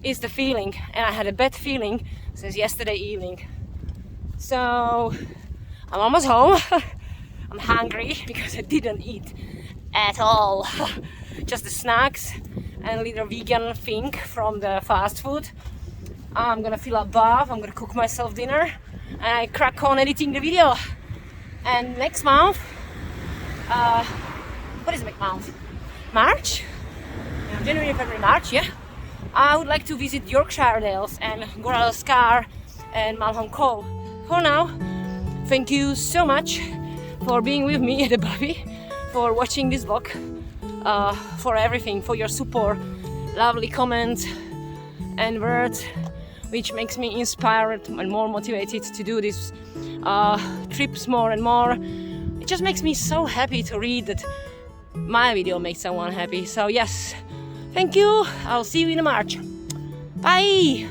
Speaker 1: It's the feeling, and I had a bad feeling since yesterday evening. So I'm almost home. I'm hungry because I didn't eat at all. Just the snacks and a little vegan thing from the fast food. I'm gonna fill up bath, I'm gonna cook myself dinner, and I crack on editing the video. And next month, what is next month? March? Yeah, January, February, March, yeah. I would like to visit Yorkshire Dales and Goral Scar and Malham Cove. For now, thank you so much for being with me at the Bothy, for watching this vlog, for everything, for your support, lovely comments and words, which makes me inspired and more motivated to do these trips more and more. It just makes me so happy to read that my video makes someone happy. So yes, thank you. I'll see you in March. Bye.